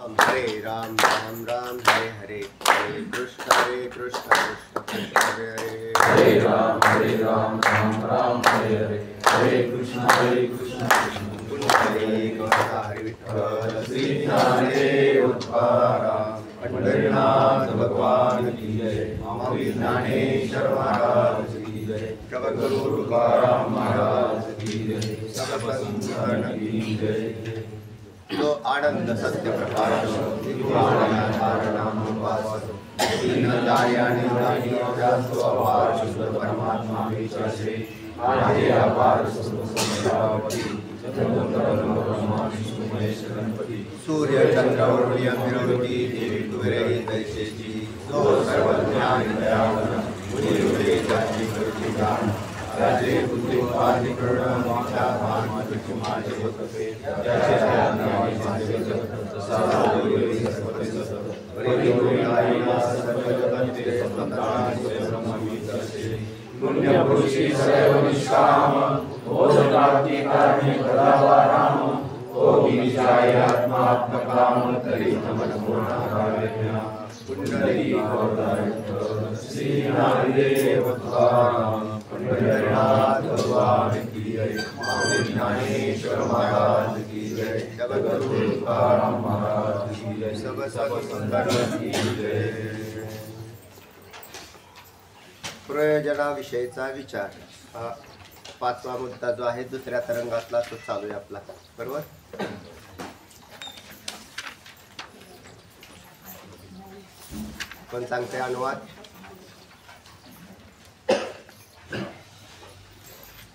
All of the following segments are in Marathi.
हरे राम राम राम हरे हरे, हरे कृष्ण कृष्ण कृष्ण हरे हरे, हरे राम राम राम हरे हरे, हरे कृष्ण कृष्ण पुंडलीक हरी विठ्ठल श्री ज्ञानदेव तुकाराम पंढरीनाथ भगवान की जय, माऊली ज्ञानेश्वर महाराज की जय, जगद्गुरु तुकाराम महाराज की जय, सब संतन की जय। जो आनंद सत्य प्रकाश शुद्ध परमात्मा विचारे आदि अपार गणपती सूर्य चंद्र विरोधी देवी कुबेरे दैसेची जो सर्वज्ञान दयावन मुनि जाती करती दान राजे बुद्धि उपाधि करुणा मोक्षा भान मातृ माझे होते त्याचे ज्ञान माझे जगत साधुरी सर्वते सत वरी गोविंदाईना सर्व जगत ते संतान ब्रह्मवी दर्शे पुण्य पुरुषी सर्व निष्काम बोध प्राप्ति कारणे कदावाराम ओ विचाय आत्मात्मकाम तरी नमन पूर्णाकारेण पुण्डरी भवतारित श्री ज्ञानदेव तुकाराम पंढरीनाथ भगवान की जय, माऊली ज्ञानेश्वर महाराज की जय, जगद्गुरु तुकाराम महाराज की जय, सब संतान की जय। प्रयोजनाविषयीचा विचार हा पाचवा मुद्दा जो आहे दुसऱ्या तरंगातला तो चालू आहे आपला, बरोबर। कोण सांगते अनुवाद?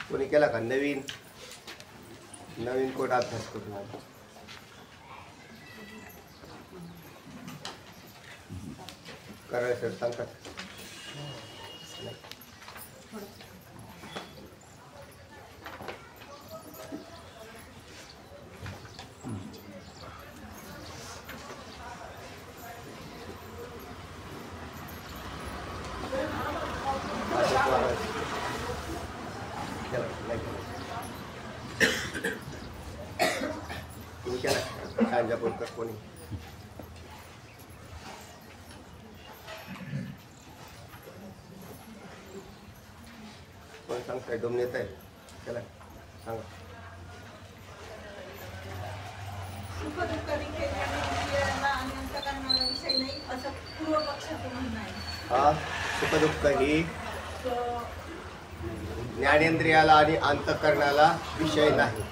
कोणी केला का? नवीन कोण अभ्यास करून आला? करायला सर सांगतात तुम्ही केला सांजापूरकर कोणी? कोण सांगताय? डोमनेत आहे केला सांगा. हा सुखदुःख ही ज्ञानेंद्रियाला आणि अंतःकरणाला विषय नाही.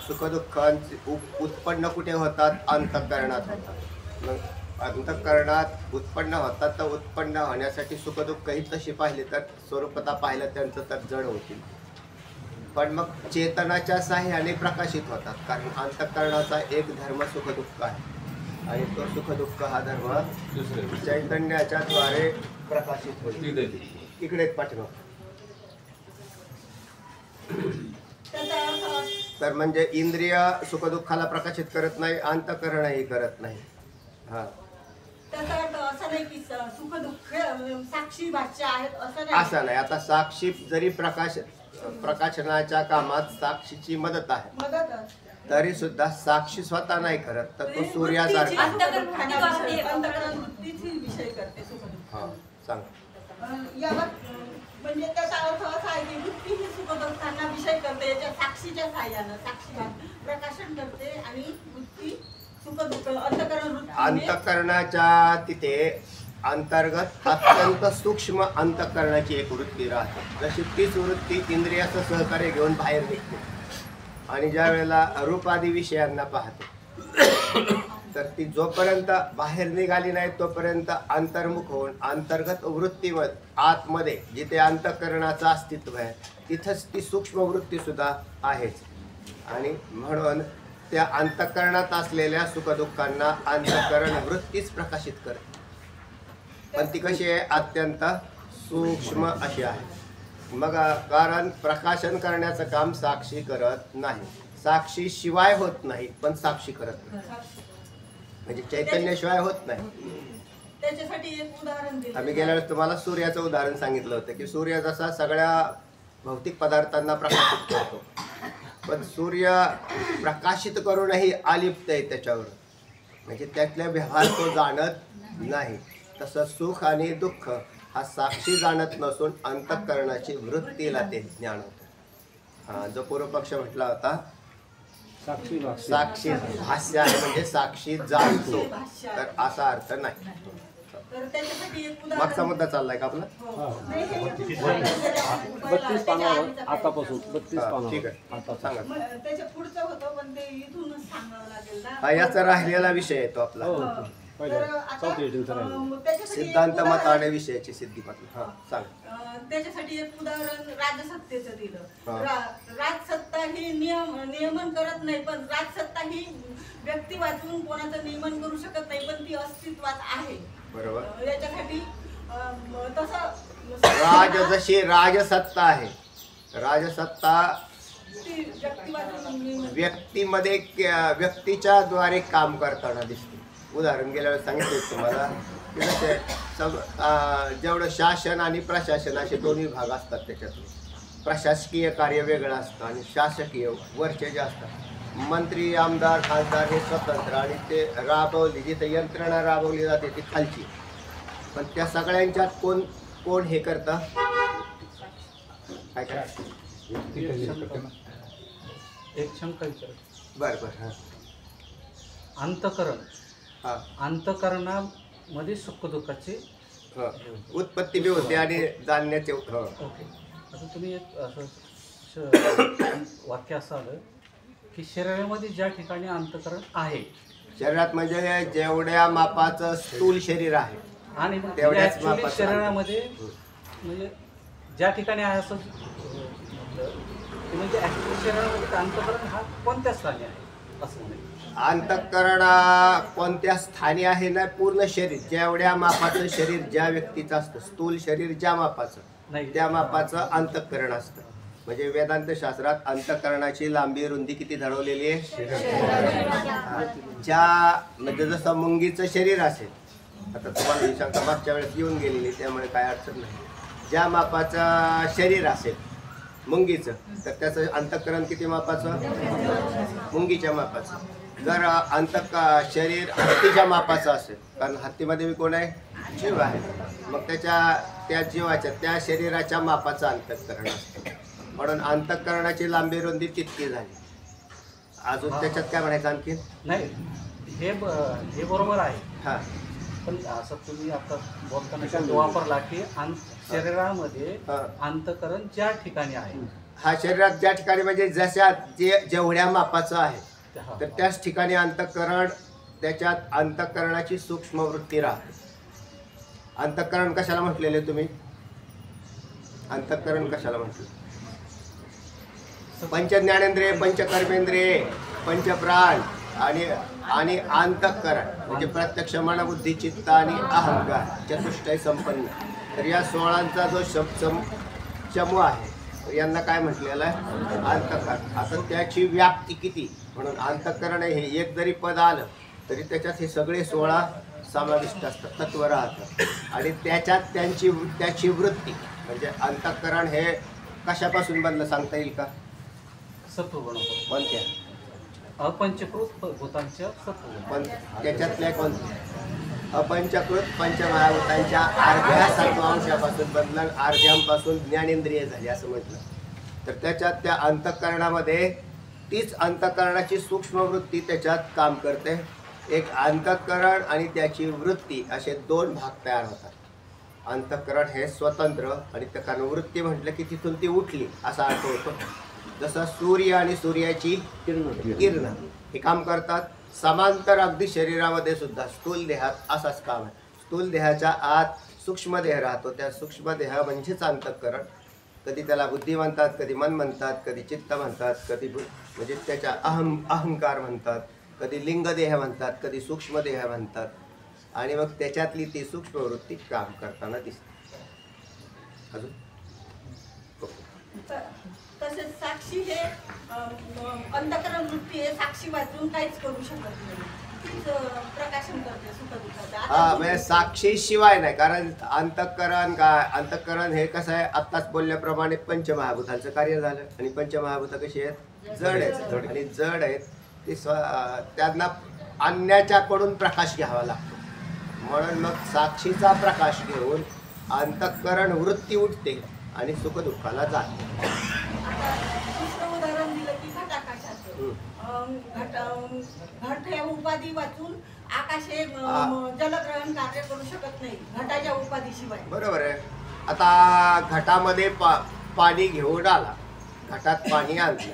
सुखदुःखांचे उत्पन्न कुठे होतात? अंतःकरणात होतात. मग अंतःकरणात उत्पन्न होतात तर उत्पन्न होण्यासाठी सुखदुःख ही तशी पाहिली तर स्वरूपता पाहिलं त्यांचं तर जड होतील, पण मग चेतनाच्या साह्याने प्रकाशित होतात. कारण अंतःकरणाचा एक धर्म सुखदुःख आहे आणि तो सुखदुःख हा धर्म चैतन्याच्या द्वारे प्रकाशित होईल. इकडे पाठीमाग तर म्हणजे इंद्रिय सुखदुःखाला प्रकाशित करत नाही, अंतःकरणही करत नाही. हा साक्षी भाष्य आहेत असं नाही. आता साक्षी जरी प्रकाशनाच्या कामात साक्षीची मदत आहे तरी सुद्धा साक्षी स्वतः नाही करत, तर तो सूर्यासारखा. हा सांग. म्हणजे त्याचा अर्थ असा आहे की वृत्ती ही सुखदुःखांना विषय करते, याच्या साक्षीच्या साह्यानं साक्षी प्रकाशन करते आणि वृत्ती सुखदुःख अंतःकरणाच्या तिथे अंतर्गत अत्यंत सूक्ष्म अंतःकरणाची एक वृत्ती राहते. जशी तीच वृत्ती इंद्रियाचं सहकार्य घेऊन बाहेर निघते आणि ज्या वेळेला रूपादी विषयांना पाहते तर ती जोपर्यंत बाहेर निघाली नाही तोपर्यंत अंतर्मुख होऊन अंतर्गत वृत्तीमध्ये आतमध्ये जिथे अंतःकरणाचं अस्तित्व आहे तिथंच ती सूक्ष्म वृत्ती सुद्धा आहेच. आणि म्हणून त्या अंतःकरणात असलेल्या सुखदुःखांना अंतःकरण वृत्तीच प्रकाशित करते, पण ती कशी आहे? अत्यंत सूक्ष्म अशी आहे. मग कारण प्रकाशन करण्याचं काम साक्षी करत नाही. साक्षी शिवाय होत नाही, पण साक्षी करत नाही, म्हणजे चैतन्याशिवाय होत नाही. त्याच्यासाठी एक उदाहरण दिलं. आम्ही गेल्या वेळेस तुम्हाला सूर्याचं उदाहरण सांगितलं होतं की सूर्य जसा सगळ्या भौतिक पदार्थांना प्रकाशित करतो, पण सूर्य प्रकाशित करूनही अलिप्त आहे त्याच्यावर. म्हणजे त्यातले व्यवहार तो जाणत नाही. तसं सुख आणि दुःख हा साक्षी जाणत नसून अंतःकरणाची वृत्तीला ते ज्ञान होतं. जो पूर्वपक्ष म्हटला होता साक्षी भाष्य आहे म्हणजे साक्षी जाणतो, तर असा अर्थ नाही. तर त्याच्यासाठी एक मागचा मुद्दा चाललाय का आपला? नाही, हे 32 पानावर आतापासून 32 हा, ठीक पानावर आहे, आता सांगा. त्याच्या पुढचं होतं पण ते इथूनच सांगावं लागेल ना. हा याचा राहिलेला विषय आहे तो आपला. हो. तर पहिलं आता, चौथी एडिशन त्याच्यासाठी एक सिद्धांत मत उदाहरण- आणि विषयाची सिद्धीपासून. हा सांग. त्याच्यासाठी एक उदाहरण राजसत्तेचं दिलं. हा. राजसत्ता ही नियमन करत नाही, पण राजसत्ता ही व्यक्ती वाचून कोणाचं नियमन करू शकत नाही, पण ती अस्तित्वात आहे. बरोबर. याच्यासाठी तसं जशी राजसत्ता आहे, राजसत्ता ती व्यक्ती वाचून नियमन व्यक्तीमध्ये व्यक्तीच्या द्वारे काम करताना दिसते. उदाहरण गेल्या वेळेस सांगितलं तुम्हाला की जसे जेवढं शासन आणि प्रशासन असे दोन्ही भाग असतात. त्याच्यातून प्रशासकीय कार्य वेगळं असतं आणि शासकीय वरचे जे असतात. मंत्री, आमदार, खासदार हे स्वतंत्र आणि ते राबवली जिथे यंत्रणा राबवली जाते ती खालची. पण त्या सगळ्यांच्यात कोण कोण हे करतं? काय काय? एक शंका विचार. बरं बरं. हां अंतकरण, हां अंतकरणामध्ये सुखदुःखाचे हां उत्पत्ती बी होते आणि जाणण्याचे. हो ओके. आता तुम्ही एक असं वाक्य असं आलं की शरीरामध्ये ज्या ठिकाणी अंतकरण आहे शरीरात म्हणजे जेवढ्या मापाचं स्थूल शरीर आहे आणि मग तेवढ्याच actually मापाचं शरीरामध्ये म्हणजे ज्या ठिकाणी आहे असं म्हटलं की म्हणजे ॲक्च्युली शरीरामध्ये अंतकरण हा कोणत्या स्थानी आहे असं म्हणे. अंतःकरण कोणत्या स्थानी आहे ना, पूर्ण शरीर जेवढ्या मापाचं शरीर ज्या व्यक्तीचं असतं, स्थूल शरीर ज्या मापाचं नाही त्या मापाचं अंतःकरण असतं. म्हणजे वेदांत शास्त्रात अंतःकरणाची लांबी रुंदी किती ठरवलेली आहे? ज्या म्हणजे जसं मुंगीचं शरीर असेल, आता तुम्हाला ही शंका मागच्या वेळेस येऊन गेलेली त्यामुळे काय अडचण नाही. ज्या मापाचं शरीर असेल मुंगीचं, तर त्याचं अंतःकरण किती मापाचं? मुंगीच्या मापाचं. जर शरीर हत्तीच्या मापाचं असेल, कारण हत्तीमध्ये मी कोण आहे? जीव आहे. मग त्या जीवाच्या त्या शरीराच्या मापाचं अंतःकरण असतं. म्हणून अंतःकरणाची लांबी रुंदी तितकी झाली. अजून त्याच्यात काय म्हणायचं आणखी? नाही हे बरोबर आहे. हां पण असं तुम्ही आता बोलताना शब्द वापरला की शरीरामध्ये हा. अंतकरण ज्या ठिकाणी आहे हा शरीरात ज्या ठिकाणी म्हणजे जशा जेवढ्या मापाचं आहे हा. तर त्याच ठिकाणी अंतःकरण, त्याच्यात अंतःकरणाची सूक्ष्म वृत्ती राहते. अंतःकरण कशाला म्हटलेले तुम्ही? अंतःकरण कशाला म्हटलं? पंचज्ञानेंद्रिय, पंचकर्मेंद्रिय, पंचप्राण आणि अंतःकरण म्हणजे प्रत्यक्ष मन, बुद्धी, चित्त आणि अहंकार चतुष्टय संपन्न. तर या 16चा जो चमू आहे तर यांना काय म्हटलेलं आहे? अंतःकरण. आता त्याची व्याप्ती किती? म्हणून अंतःकरण हे एक जरी पद आलं तरी त्याच्यात हे सगळे 16 समाविष्ट असतात, तत्व राहतात. आणि त्याच्यात त्याची वृत्ती म्हणजे अंतःकरण हे कशापासून बनलं सांगता येईल का? सत्व बनवतो. कोणत्या? अपंचकृत भूतांच्या सत्व. पण त्याच्यातल्या कोणत्या? अपंचकृत पंचमहाभूतांच्या अर्ध्या सत्वांशापासून बनलं, अर्ध्यांपासून ज्ञानेंद्रिय झाली असं म्हटलं. तर त्याच्यात त्या अंतःकरणामध्ये तीच अंतःकरणाची सूक्ष्म वृत्ती त्याच्यात काम करते. एक अंतःकरण आणि त्याची वृत्ती असे 2 भाग तयार होतात. अंतःकरण हे स्वतंत्र आणि त्या वृत्ती म्हटलं की तिथून ती उठली असा अर्थ होतो. जसं सूर्य आणि सूर्याची किरण हे काम करतात. समांतर अगदी शरीरामध्ये सुद्धा स्थूल देहात असाच काम आहे. स्थूल देहाच्या आत सूक्ष्म देह राहतो. त्या सूक्ष्म देह म्हणजेच अंतःकरण. कधी त्याला बुद्धी म्हणतात, कधी मन म्हणतात, कधी चित्त म्हणतात, कधी म्हणजे त्याच्या अहंकार म्हणतात, कधी लिंगदेह म्हणतात, कधी सूक्ष्म देह म्हणतात. आणि मग त्याच्यातली ती सूक्ष्म वृत्ती काम करताना दिसते. अजून तसेच साक्षी हे अंतःकरण वृत्ती हे साक्षी वाचून काहीच करू शकत नाही. तीच प्रकाशन करते सुखदुःखाचं. हा म्हणजे साक्षी शिवाय नाही. कारण अंतःकरण हे कसं आहे, आत्ताच बोलल्याप्रमाणे पंचमहाभूतांचं कार्य झालं. आणि पंचमहाभूत कशी आहेत? जड आहेत. आणि जड आहेत ते त्यांना अन्याच्याकडून प्रकाश घ्यावा लागतो. म्हणून मग साक्षीचा प्रकाश घेऊन अंतःकरण वृत्ती उठते आणि सुखदुःखाला जाते. आता दुसरं उदाहरण दिलं की घटाकाशाचं. घट हे उपाधी वाचून आकाश हे जलग्रहण कार्य करू शकत नाही घटाच्या उपाधीशिवाय. बरोबर आहे. आता घटामध्ये पाणी घेऊन आला, घटात पाणी आणलं,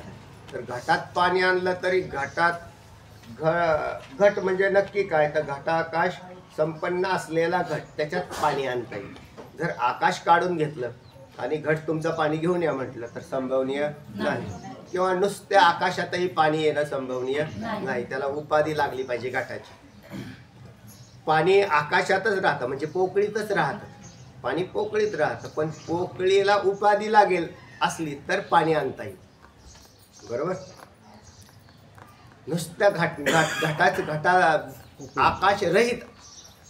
तर घटात पाणी आणलं तरी घटात घट म्हणजे नक्की काय, तर घटाकाश संपन्न असलेला घट, त्याच्यात पाणी आणता येईल. जर आकाश काढून घेतलं आणि घट तुमचं पाणी घेऊन या म्हटलं तर संभवनीय नाही. किंवा नुसत्या आकाशातही पाणी येणं संभवनीय नाही, त्याला उपाधी लागली पाहिजे घटाची. पाणी आकाशातच राहतं म्हणजे पोकळीतच राहतं, पाणी पोकळीत राहतं, पण पोकळीला उपाधी लागेल असली तर पाणी आणता येईल. बरोबर. नुसत्या घटा आकाश रहित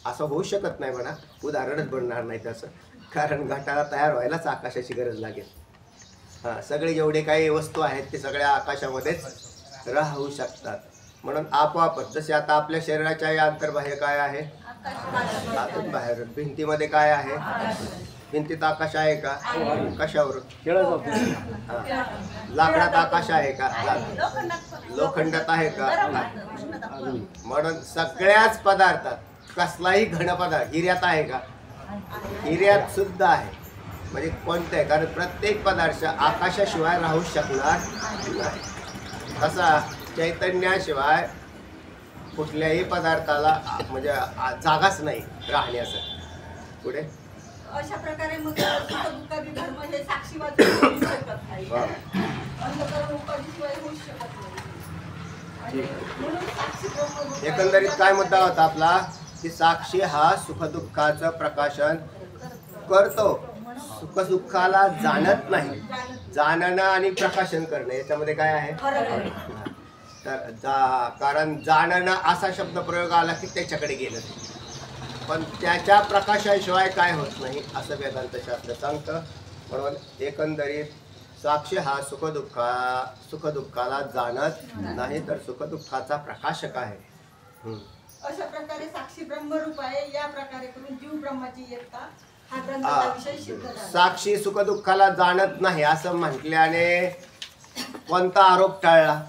असं होऊ शकत नाही म्हणा, उदाहरणच बनणार नाही त्याचं, कारण घटाला तयार व्हायलाच आकाशाची गरज लागेल. हां, सगळे जेवढे काही वस्तू आहेत ते सगळ्या आकाशामध्येच राहू शकतात. म्हणून आपोआपच, जसे आता आपल्या शरीराच्या या अंतर्बाह्य काय आहे, आतून बाहेर. भिंतीमध्ये काय आहे, भिंतीत आकाश आहे का, कशावर, लाकडात आकाश आहे का, लोखंडात आहे का. म्हणून सगळ्याच पदार्थात कसलाही घन पदार्थ, हिऱ्यात आहे का, हिऱ्यात सुद्धा आहे. म्हणजे कोणत्याही, कारण प्रत्येक पदार्थ आकाशाशिवाय राहू शकणार नाही. तसा चैतन्याशिवाय कुठल्याही पदार्थाला म्हणजे जागाच नाही राहण्यासाठी. पुढे अशा प्रकारे मग दुःखादी धर्म हे साक्षी वाचून होऊ शकत नाही, अंतःकरण उपाधीशिवाय होऊ शकत नाही. म्हणून साक्षी ब्रह्म एकंदरीत काय मुद्दा होता आपला, की साक्षी हा सुखदुःखाचं प्रकाशन करतो, सुखदुःखाला जाणत नाही. जाणणं आणि प्रकाशन करणं याच्यामध्ये काय आहे, तर कारण जाणणं असा शब्द प्रयोग आला की त्याच्याकडे गेलं, पण त्याच्या प्रकाशाशिवाय काय होत नाही असं वेदांत शास्त्र सांगतं. म्हणून एकंदरीत साक्षी हा सुखदुःखाला जाणत नाही, तर सुखदुःखाचा प्रकाशक आहे. अशा प्रकारे साक्षी ब्रह्मरूप आहे. या प्रकारे करून जीव ब्रह्माची एकता हा ग्रंथाचा विषय सिद्ध झाला. साक्षी सुखदुःखाला जाणत नाही असं म्हटल्याने कोणता आरोप टाळला,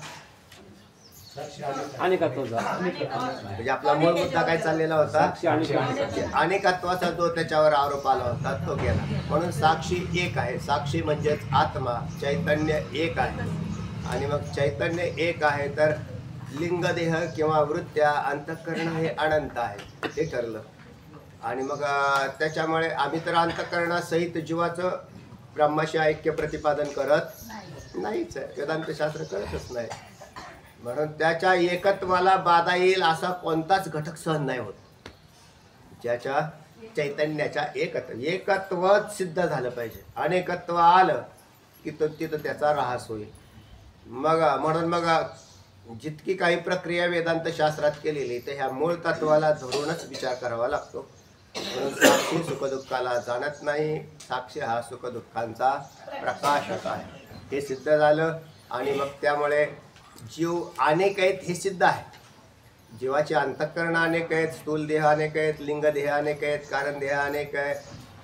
अनेकत्वाचा. म्हणजे आपला मूळ मुद्दा काय चाललेला होता, अनेकत्वाचा जो त्याच्यावर आरोप आला होता तो गेला. म्हणून साक्षी एक आहे. साक्षी म्हणजेच आत्मा, चैतन्य एक आहे. आणि मग चैतन्य एक आहे तर लिंगदेह किंवा वृत्त्या अंतःकरण हे अनंत आहे, हे ठरलं. आणि मग त्याच्यामुळे आम्ही तर अंतःकरणासहित जीवाचं ब्रह्माशी ऐक्य प्रतिपादन करत नाहीच आहे, वेदांत शास्त्र करतच नाही. म्हणून त्याच्या एकत्वाला बाधा येईल असा कोणताच घटक सहन नाही होत. ज्याच्या चैतन्याच्या एकत्वच सिद्ध झालं पाहिजे. अनेकत्व आलं की तिथं त्याचा ऱ्हास होईल. मग म्हणून मग जितकी काही प्रक्रिया वेदांत शास्त्रात केलेली तर ह्या मूळ तत्वाला धरूनच विचार करावा लागतो. म्हणून साक्षी सुखदुःखाला जाणत नाही. साक्षी हा सुखदुःखांचा प्रकाशक आहे, हे सिद्ध झालं. आणि मग त्यामुळे जीव अनेक आहेत हे सिद्ध आहे. जीवाचे अंतःकरण अनेक आहेत, स्थूल देह अनेक आहेत, लिंगदेह अनेक आहेत, कारण देह अनेक आहे,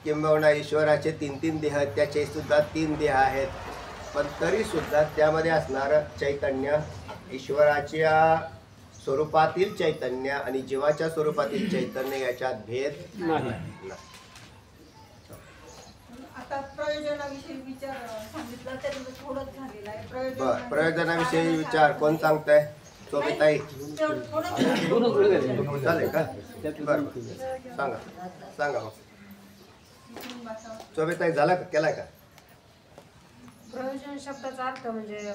किंबहुना ईश्वराचे 3 देह आहेत, त्याचे सुद्धा 3 देह आहेत. पण तरीसुद्धा त्यामध्ये असणारं चैतन्य, ईश्वराच्या स्वरूपातील चैतन्य आणि जीवाच्या स्वरूपातील चैतन्य याच्यात भेद नाही. आता प्रयोजनाविषयी विचार सांगितला तरी थोडंच झालेलं आहे. प्रयोजनाविषयी विचार कोण सांगताय? सोबीताई चालेल का? बरं सांगा सांगा मग. सोबीताई झाला का, केलाय का? प्रयोजन शब्दाचा अर्थ म्हणजे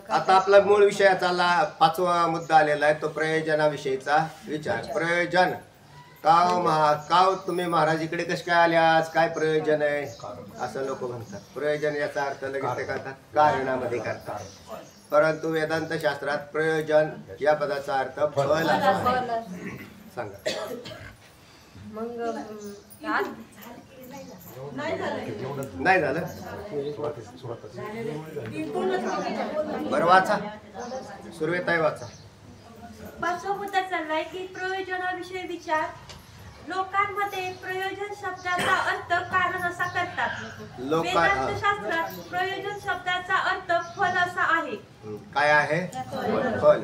आता आपला मूळ विषय चालला, 5वा मुद्दा आलेला आहे तो प्रयोजनाविषयीचा विचार. प्रयोजन काव तुम्ही महाराज इकडे कसे काय आले आज, काय प्रयोजन आहे असं लोक म्हणतात. प्रयोजन याचा अर्थ लगेच ते करतात कारणामध्ये करतात. परंतु वेदांत शास्त्रात प्रयोजन या पदाचा अर्थ फळ सांगा. मग नाही झालं बरं वाचा, सुरवेताई वाचा. पाचवा मुद्दा चाललाय की प्रयोजनाविषयी विचार. लोकांमध्ये प्रयोजन शब्दाचा अर्थ कारण असा करतात. वेदांत शास्त्रात प्रयोजन शब्दाचा अर्थ फल असा आहे. काय आहे? फल.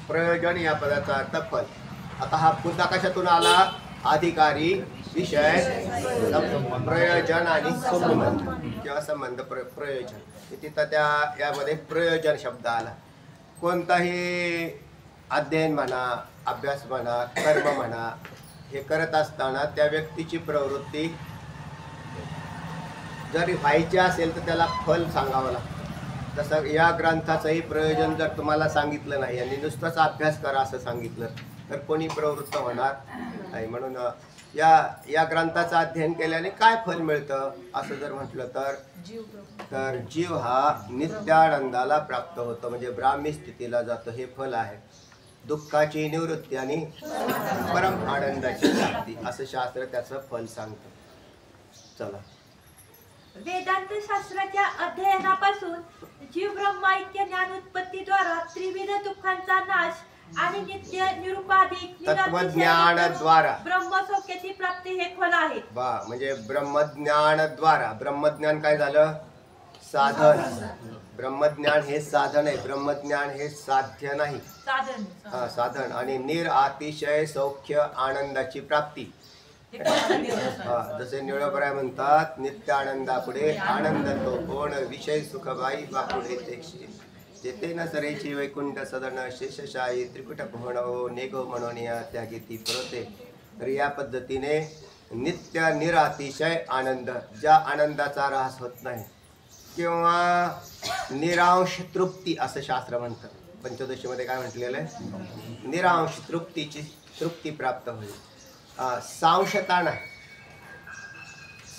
प्रयोजन या पदाचा अर्थ फल. आता हा मुद्दा कशातून आला? अधिकारी, विषय, प्रयोजन आणि संबंध किंवा संबंध प्रयोजन. तिथं त्या यामध्ये प्रयोजन शब्द आला. कोणताही अध्ययन म्हणा, अभ्यास म्हणा, कर्म म्हणा, हे करत असताना त्या व्यक्तीची प्रवृत्ती जरी व्हायची असेल तर त्याला फल सांगावं लागतं. तसं या ग्रंथाचंही प्रयोजन जर तुम्हाला सांगितलं नाही आणि नुसतंच अभ्यास करा असं सांगितलं तर कोणी प्रवृत्त होणार नाही. म्हणून या ग्रंथाचं अध्ययन केल्याने काय फल मिळतं असं जर म्हटलं तर जीव हा नित्यानंदाला प्राप्त होतो, म्हणजे ब्राह्मी स्थितीला जातो. हे फल आहे. दुःखाची निवृत्ती आणि परम आनंदाची प्राप्ती असं शास्त्र त्याचं फल सांगतं. चला. वेदांत शास्त्राच्या अध्ययनापासून जीव ब्रह्माइक्य ज्ञान उत्पत्तीद्वारा त्रिविध दुःखांचा नाश आणि नित्य निरुपाधिक तत्वज्ञानाद्वारा ब्रह्मसौख्याची प्राप्ती हे फल आहे. म्हणजे ब्रह्मज्ञानाद्वारा. ब्रह्मज्ञान काय झालं? साधन. ब्रह्मज्ञान हे साधन आहे. ब्रह्मज्ञान हे साध्य नाही, साधन. आणि अतिशय सौख्य आनंदाची प्राप्ती. जसे निळोबराय म्हणतात, नित्य आनंदापुढे आनंद तो कोण, विषय सुखबाई बापुढे तेक्षे, जेते न सरेची वैकुंठ सदन, शेषशाही त्रिकुट भुवनहो नेगो म्हणून या त्यागीती परते. तर या पद्धतीने नित्य निरातिशय आनंद, ज्या आनंदाचा ऱ्हास होत नाही, किंवा निरांश तृप्ती असं शास्त्र म्हणतं. पंचदशीमध्ये काय म्हटलेलं आहे? निरांश तृप्तीची तृप्ती प्राप्त होईल. सांशता नाही,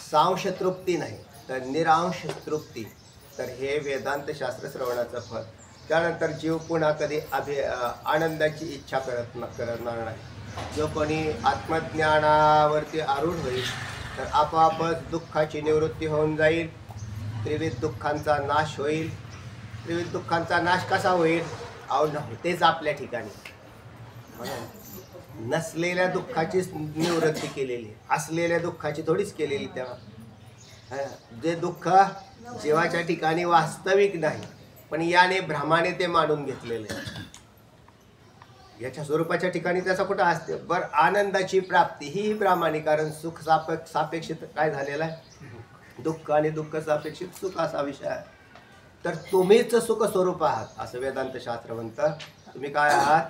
सांश तृप्ती नाही, तर निरांश तृप्ती. तर हे वेदांत शास्त्र श्रवणाचं फल. त्यानंतर जीव पुन्हा कधी आनंदाची इच्छा करणार नाही. जो कोणी आत्मज्ञानावरती आरूढ होईल तर आपोआपच दुःखाची निवृत्ती होऊन जाईल. त्रिविध दुःखांचा नाश होईल. त्रिविध दुःखांचा नाश कसा होईल? तेच आपल्या ठिकाणी नसलेल्या दुःखाचीच निवृत्ती केलेली, असलेल्या दुःखाची थोडीच केलेली. तेव्हा जे दुःख जीवाच्या ठिकाणी वास्तविक नाही, पण याने भ्रमाने ते मानून घेतलेले, याच्या स्वरूपाच्या ठिकाणी त्याचा कुठं असते. बरं, आनंदाची प्राप्ती ही भ्रमाने, कारण सुख सापेक्षित काय झालेलं आहे? दुःख आणि दुःख सापेक्षित सुख असा विषय आहे. तर तुम्हीच सुख स्वरूप आहात असं वेदांत शास्त्र म्हणतं. तुम्ही काय आहात?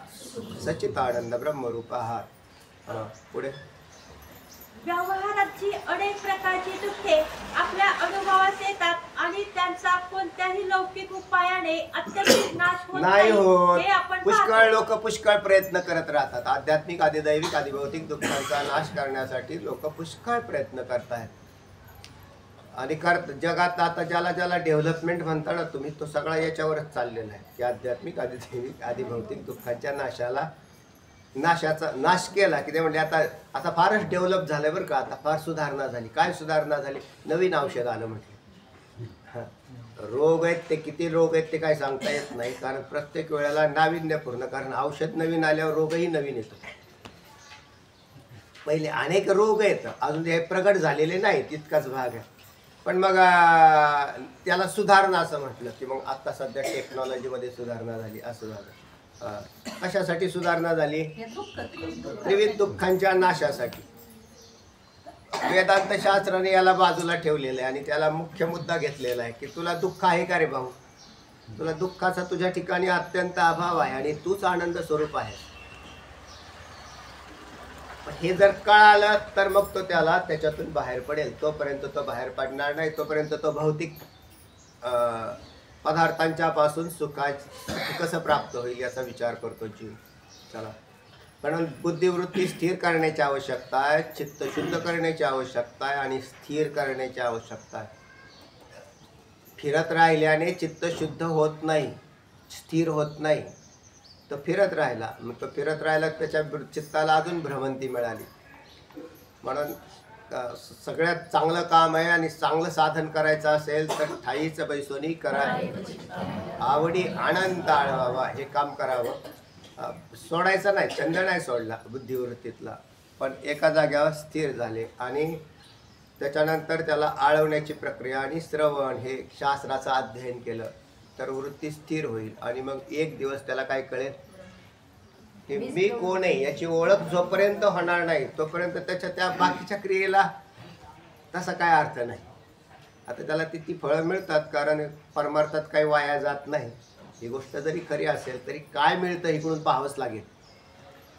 सच्चिदानंद ब्रह्मरूप आहात. पुढे व्यवहारात जी अनेक प्रकारची दुःखे आपल्या अनुभवास येतात आणि त्यांचा कोणत्याही लौकिक उपायाने अत्यंत नाश होत नाही होत. हे आपण पुष्कळ लोक पुष्कळ प्रयत्न करत राहतात. आध्यात्मिक, आदिदैविक, आदिभौतिक दुःखांचा नाश करण्यासाठी लोक पुष्कळ प्रयत्न करतायत. आणि जगात आता ज्याला ज्याला डेव्हलपमेंट म्हणता ना तुम्ही, तो सगळा याच्यावरच चाललेला आहे की आध्यात्मिक, आदिदैविक, आदिभौतिक दुःखांच्या नाशाचा नाश केला की ते म्हणजे आता फारच डेव्हलप झालं बरं का. आता फार सुधारणा झाली. काय सुधारणा झाली? नवीन औषध आलं म्हटलं. रोग आहेत ते, किती रोग आहेत ते काय सांगता येत नाही, कारण प्रत्येक वेळेला नाविन्यपूर्ण, कारण औषध नवीन आल्यावर रोगही नवीन येतो. पहिले अनेक रोग आहेत, अजून हे प्रगट झालेले नाही, तितकाच भाग आहे. पण मग त्याला सुधारणा असं म्हटलं की मग आता सध्या टेक्नॉलॉजीमध्ये सुधारणा झाली असं झालं. कशासाठी सुधारणा झाली? त्रिविध दुःखांच्या नाशासाठी. वेदांत शास्त्राने याला बाजूला ठेवलेलं आहे आणि त्याला मुख्य मुद्दा घेतलेला आहे की तुला दुःख आहे का रे भाऊ? तुला दुःखाचा तुझ्या ठिकाणी अत्यंत अभाव आहे आणि तूच आनंद स्वरूप आहे. हे जर कळालं तर मग तो त्याच्यातून बाहेर पडेल. तोपर्यंत तो बाहेर पडणार नाही. तोपर्यंत तो भौतिक पदार्थांच्या पासून सुख कसं प्राप्त होईल याचा विचार करतो जीव. चला, म्हणून बुद्धिवृत्ती स्थिर करण्याची आवश्यकता आहे, चित्त शुद्ध करण्याची आवश्यकता आहे आणि स्थिर करण्याची आवश्यकता आहे. फिरत राहिल्याने चित्त शुद्ध होत नाही, स्थिर होत नाही. तो फिरत राहिला, मग तो फिरत राहिला त्याच्या चित्ताला अजून भ्रमंती मिळाली. म्हणून सगळ्यात चांगलं काम आहे आणि चांगलं साधन करायचं असेल तर ठाईच बैसोनी करा, आवडी आनंद आळवावा, हे काम करावं. सोडायचा नाही, छंद नाही सोडला बुद्धिवृत्तीतला, पण एका जाग्यावर स्थिर झाले आणि त्याच्यानंतर त्याला आळवण्याची प्रक्रिया आणि श्रवण हे शास्त्राचं अध्ययन केलं तर वृत्ती स्थिर होईल. आणि मग एक दिवस त्याला काय कळेल की मी कोण आहे याची ओळख जोपर्यंत होणार नाही तोपर्यंत त्याच्या त्या बाकीच्या क्रियेला तसा काय अर्थ नाही. आता त्याला ती फळं मिळतात कारण परमार्थात काही वाया जात नाही. ही गोष्ट जरी खरी असेल तरी काय मिळतं इकडून पाहावंच लागेल.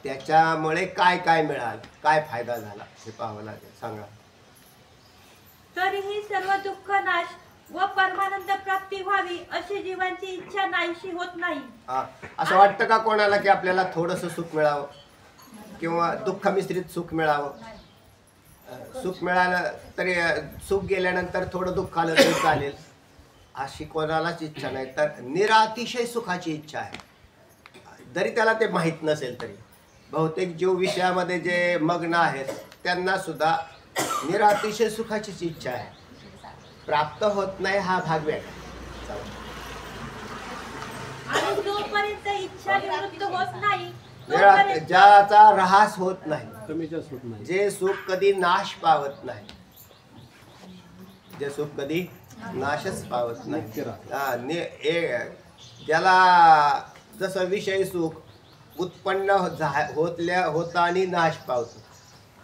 त्याच्यामुळे काय काय मिळाल, काय फायदा झाला हे पाहावं लागेल. सांगा. तरीही सर्व दुःख नाश व परमानंद प्राप्ती व्हावी अशी जीवांची इच्छा नाहीशी होत नाही. असं वाटतं का कोणाला की आपल्याला थोडंसं सुख मिळावं किंवा दुःख मिश्रित सुख मिळावं? सुख मिळालं तरी सुख गेल्यानंतर थोडं दुःख आलं तरी चालेल अशी कोणालाच इच्छा नाही. तर निरातिशय सुखाची इच्छा आहे, जरी त्याला ते माहीत नसेल तरी. बहुतेक जीव विषयामध्ये जे मग्न आहेत त्यांना सुद्धा निरातिशय सुखाचीच इच्छा आहे. प्राप्त होत नाही हा भाग वेगळा. आणि जोपर्यंत इच्छा निवृत्त होत नाही ज्याचा ऱ्हास होत नाही, कमी जास्त होत नाही, जे सुख कधी नाश पावत नाही, जे सुख कधी नाशच पावत नाही. त्याला जसं विषय सुख उत्पन्न होतं आणि नाश पावतं.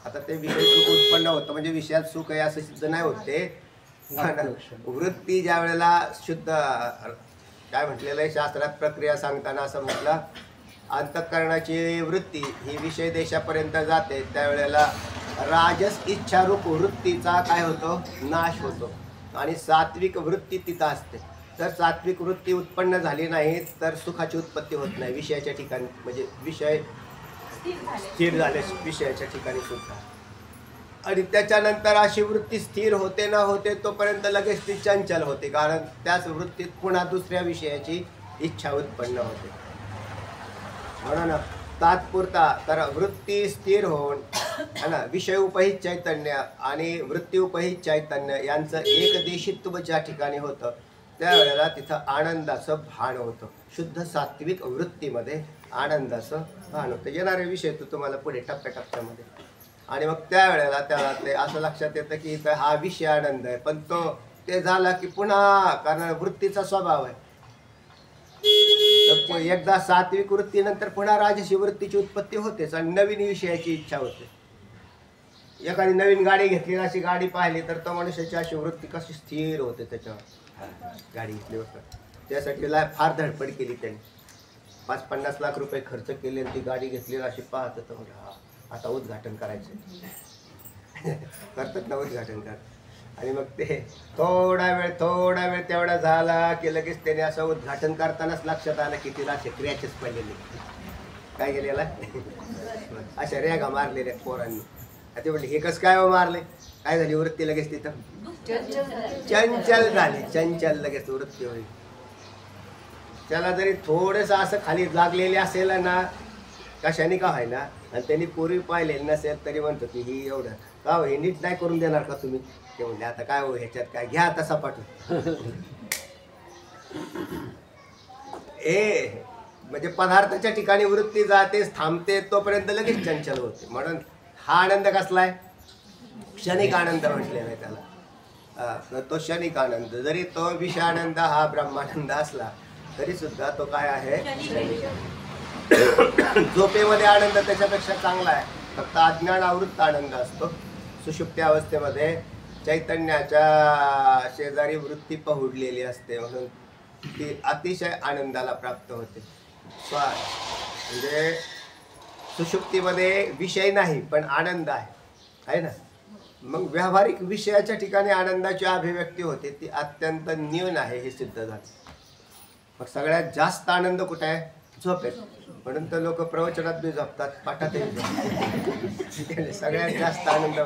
आता ते विषय सुख उत्पन्न होतं म्हणजे विषयात सुख आहे असं सिद्ध नाही होते. वृत्ती ज्या वेळेला शुद्ध काय म्हटलेलं आहे शास्त्रात प्रक्रिया सांगताना असं म्हटलं, अंतःकरणाची वृत्ती ही विषय देशापर्यंत जाते त्यावेळेला राजस इच्छारूप वृत्तीचा काय होतो, नाश होतो आणि सात्विक वृत्ती तिथं असते. तर सात्विक वृत्ती उत्पन्न झाली नाही तर सुखाची उत्पत्ती होत नाही विषयाच्या ठिकाणी. म्हणजे विषय स्थिर झाले विषयाच्या ठिकाणी सुद्धा. आणि त्याच्यानंतर अशी वृत्ती स्थिर होते ना होते तोपर्यंत लगेच ती चंचल होते कारण त्याच वृत्तीत पुन्हा दुसऱ्या विषयाची इच्छा उत्पन्न होते. म्हणून तात्पुरता तर वृत्ती स्थिर होऊन है ना विषय उपहित चैतन्य आणि वृत्ती उपहित चैतन्य यांचं एकदेशित्व ज्या ठिकाणी होतं त्यावेळेला तिथं आनंदाचं भान होतं. शुद्ध सात्विक वृत्तीमध्ये आनंदाचं भान होतं. येणारे विषय तो तुम्हाला पुढे टप्प्याटप्प्यामध्ये. आणि मग त्यावेळेला त्याला ते असं लक्षात येतं की इथं हा विषय आनंद आहे पण तो ते झाला की पुन्हा कारण वृत्तीचा स्वभाव आहे. तर एकदा सात्विक वृत्तीनंतर पुन्हा राजसी वृत्तीची उत्पत्ती होतेच आणि नवीन विषयाची इच्छा होते. एखादी नवीन गाडी घेतली अशी गाडी पाहिली तर तो मनुष्याची अशी वृत्ती कशी स्थिर होते त्याच्यावर. गाडी घेतली होतं त्यासाठी फार धडपड केली त्यांनी, 50-50 लाख रुपये खर्च केले आणि ती गाडी घेतली अशी पाहत होतं. म्हणजे हा आता उद्घाटन करायचं करतात ना उद्घाटन कर. आणि मग ते थोडा वेळ तेवढा झाला की लगेच त्याने असं उद्घाटन करतानाच लक्षात आलं की तिला असे क्रॅचेस पडलेले. काय गेलेला अशा रेगा मारलेल्या पोरांनी. ते म्हणले हे कसं काय मारले, काय झाली वृत्ती लगेच तिथं चंचल झाली. चंचल लगेच वृत्ती होईल. त्याला जरी थोडंसं असं खाली लागलेले असेल ना कशाने का व्हाय ना आणि त्यांनी पूर्वी पाहिलेली नसेल तरी म्हणतो की ही एवढं का हे नीट नाही करून देणार का तुम्ही. ते म्हणले आता काय हो ह्याच्यात काय घ्या आता सपाटून. म्हणजे पदार्थाच्या ठिकाणी वृत्ती जाते थांबते तोपर्यंत लगेच चंचल होते. म्हणून हा आनंद कसलाय, क्षणिक आनंद म्हटलेला आहे त्याला. तो क्षणिक आनंद जरी तो विषय आनंद हा ब्रह्मानंद असला तरी सुद्धा तो काय आहे क्षणिक. झोपेमध्ये आनंद त्याच्यापेक्षा चांगला आहे. फक्त अज्ञान आवृत्त आनंद असतो. सुषुप्ती अवस्थेमध्ये चैतन्याच्या शेजारी वृत्ती पहुडलेली असते म्हणून ती अतिशय आनंदाला प्राप्त होते. म्हणजे सुषुप्तीमध्ये विषय नाही पण आनंद आहे ना. मग व्यावहारिक विषयाच्या ठिकाणी आनंदाची अभिव्यक्ती होते ती अत्यंत न्यून आहे हे सिद्ध झालं. मग सगळ्यात जास्त आनंद कुठे आहे, झोपेत. म्हणून तर लोक प्रवचनात बी झोपतात, पाठातही झोपतात. सगळ्यात जास्त आनंद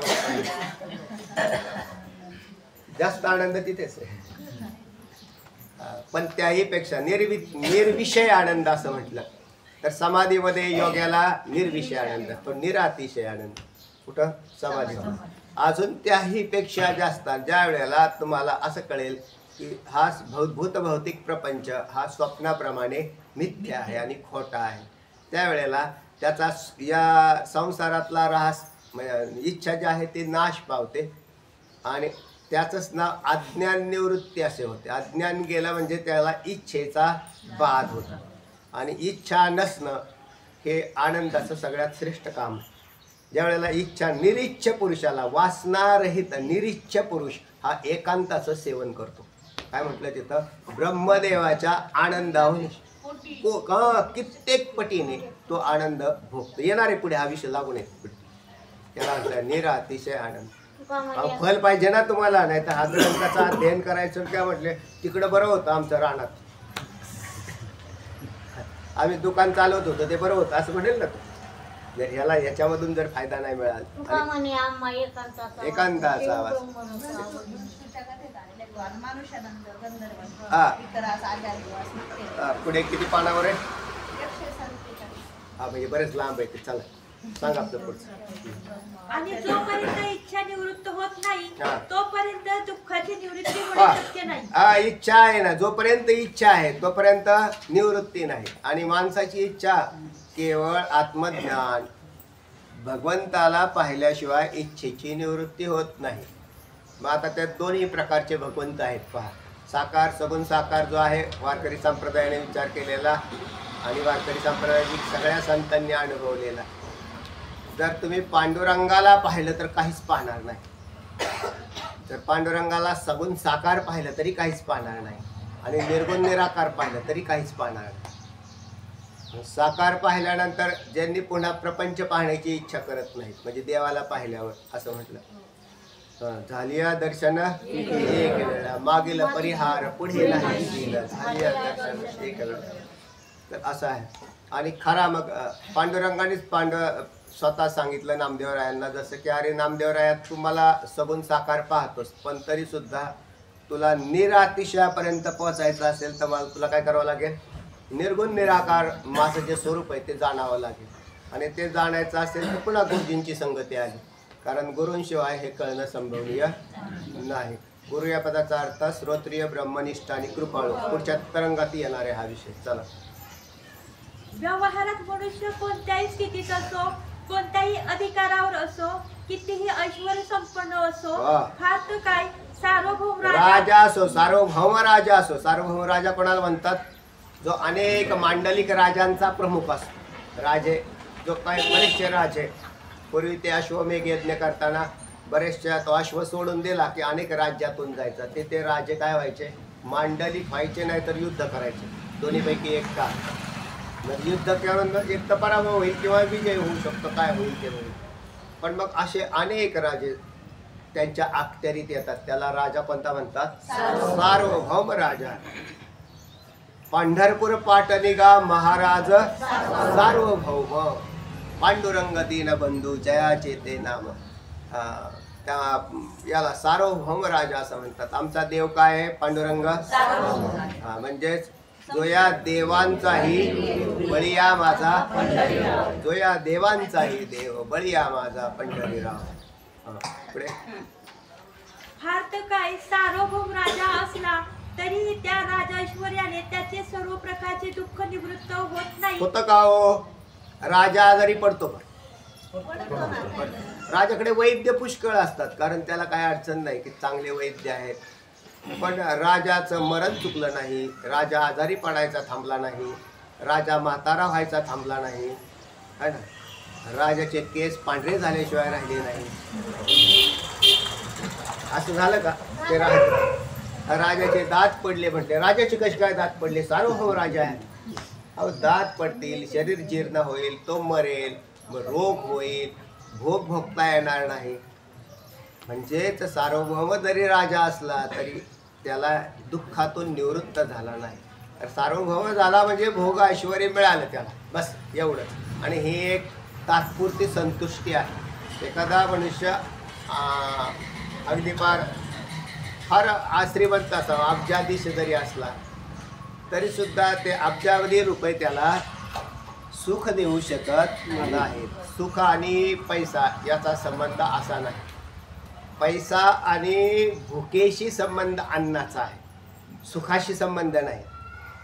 जास्त आनंद तिथेच आहे. पण त्याही पेक्षा निर्विषय आनंद असं म्हटलं तर समाधीमध्ये योग्याला निर्विषय आनंद, तो निरातिशय आनंद कुठं समाधीमध्ये. अजून त्याही पेक्षा जास्त ज्या वेळेला तुम्हाला असं कळेल की हा भौतिक प्रपंच हा स्वप्नाप्रमाणे मिथ्या आहे आणि खोटा आहे. त्यावेळेला त्याचा या संसारातला ऱ्हास इच्छा जी आहे ती नाश पावते आणि त्याचंच नाव अज्ञान निवृत्ती असे होते. अज्ञान गेलं म्हणजे त्याला इच्छेचा बाध होता आणि इच्छा नसणं हे आनंदाचं सगळ्यात श्रेष्ठ काम आहे. ज्या वेळेला इच्छा निरीच्छ पुरुषाला वासनारहित निरीच्छ पुरुष हा एकांताचं सेवन करतो. काय म्हटलं तिथं ब्रह्मदेवाच्या आनंदाहून कित्येक पटीने तो आनंद भोगतो. येणारे पुढे हा विषय लागून येतो त्याला म्हणतात निरातिशय आनंद. फल पाहिजे ना तुम्हाला, नाही तर हा ग्रंथाचा अध्ययन करायचं काय म्हटले तिकडं बरं होतं आमचं रानात, आम्ही दुकान चालवत होतो ते बरं होतं असं म्हणेल ना तू. जर ह्याला याच्यामधून जर फायदा नाही मिळाला एकांताचा आवाज पुढे किती पानावर आहे हा म्हणजे बरेच लांब आहे ते. चला सांगा आपलं पुढचं. आणि जोपर्यंत इच्छा निवृत्त होत नाही तोपर्यंत दुःखाची निवृत्ती होणे शक्य नाही. इच्छा आहे ना, जोपर्यंत इच्छा आहे तोपर्यंत निवृत्ती नाही. आणि माणसाची इच्छा केवळ आत्मज्ञान भगवंताला पाहिल्याशिवाय इच्छेची निवृत्ती होत नाही. मग आता त्यात दोन्ही प्रकारचे भगवंत आहेत पहा. साकार सगुण साकार जो आहे वारकरी संप्रदायाने विचार केलेला आणि वारकरी संप्रदायाची सगळ्या संतांनी अनुभवलेला. जर तुम्ही पांडुरंगाला पाहिलं तर काहीच पाहणार नाही, जर पांडुरंगाला सगुण साकार पाहिलं तरी काहीच पाहणार नाही आणि निर्गुण निराकार पाहिलं तरी काहीच पाहणार नाही. साकार पाहिल्यानंतर ज्यांनी पुन्हा प्रपंच पाहण्याची इच्छा करत नाहीत म्हणजे देवाला पाहिल्यावर असं म्हटलं झालिया दर्शन एक वेळा मागील परिहार पुढे नाही केलं झालिया दर्शन एक वेळा. तर असं आहे. आणि खरा मग पांडुरंगानेच स्वतः सांगितलं नामदेवरायांना जसं की अरे नामदेवराया तुम्हाला सगुण साकार पाहतोस पण तरी सुद्धा तुला निरातिशयापर्यंत पोहोचायचं असेल तर मला तुला काय करावं लागेल निर्गुण निराकार माझं जे स्वरूप आहे ते जाणावं लागेल. आणि ते जाणायचं असेल तर पुन्हा गुरुजींची संगती आली कारण गुरूंशिवाय हे कळणं संभवनीय नाही. गुरु या पदाचा अर्थ श्रोत्रिय ब्रह्मनिष्ठ आणि कृपाळू. पुढच्या तरंगात येणार आहे हा विषय. चला. व्यवहारात मनुष्य कोणत्याही स्थितीत असो कोणत्याही अधिकारावर असो कितीही ऐश्वर्य संपन्न असो फार तर काय सार्वभौम राजा असो सार्वभौम राजा असो. सार्वभौम राजा कोणाला म्हणतात जो अनेक मांडलिक राजांचा प्रमुख असतो. राजे जो काय बरेचसे राजे पूर्वी ते अश्वमेघ यज्ञ करताना बरेचशा तो अश्व सोडून दिला की अनेक राज्यातून जायचा. ते राजे काय व्हायचे मांडलिक व्हायचे नाही तर युद्ध करायचे. दोन्हीपैकी एक का मग युद्ध केल्यानंतर एक तर पराभव होईल किंवा विजय होऊ शकतो काय होईल ते होईल. पण मग असे अनेक राजे त्यांच्या अखत्यारीत येतात. त्याला राजा कोणता म्हणतात सार्वभौम राजा. पंढरपूर पाटणिगा महाराज सार्वभौम पांडुरंग दीन बंधू जयाचे ते नाम. त्या याला सार्वभौम राजा असं म्हणतात. आमचा देव काय आहे पांडुरंग म्हणजेच जो या देवांचाही बळीया माझा जो या देवांचाही देव बळीया माझा पंढरीराव. पुढे फार तर काय सार्वभौम राजा असला तरीही त्या राजा ऐश्वर्याने त्याचे सर्व प्रकारचे दुःख निवृत्त होत नाही. होतं का हो? राजा आजारी पडतो का? राजाकडे वैद्य पुष्कळ असतात कारण त्याला काय अडचण नाही की चांगले वैद्य आहेत. पण राजाचं मरण चुकलं नाही, राजा आजारी पडायचा थांबला नाही, राजा म्हातारा व्हायचा थांबला नाही है ना. राजाचे केस पांढरे झाल्याशिवाय राहिले नाही. असं झालं का ते राजाचे दात पडले म्हटले. राजाचे कसे काय दात पडले? सार्वभौम राजा आहे. अहो दात पडतील शरीर जीर्ण होईल तो मरेल मग रोग होईल भोग भोगता येणार नाही. म्हणजेच सार्वभौम जरी राजा असला तरी त्याला दुःखातून निवृत्त झाला नाही. तर सार्वभौम झाला म्हणजे भोग ऐश्वर्य मिळालं त्याला बस एवढंच. आणि ही एक तात्पुरती संतुष्टी आहे. एखादा मनुष्य अगदी फार श्रीमंत असावा अब्जाधीश जरी असला तरी सुद्धा ते अब्जावधी रुपये त्याला सुख देऊ शकत नाहीत. सुख आणि पैसा याचा संबंध असा नाही. पैसा आणि भुकेशी संबंध अन्नाचा आहे, सुखाशी संबंध नाही.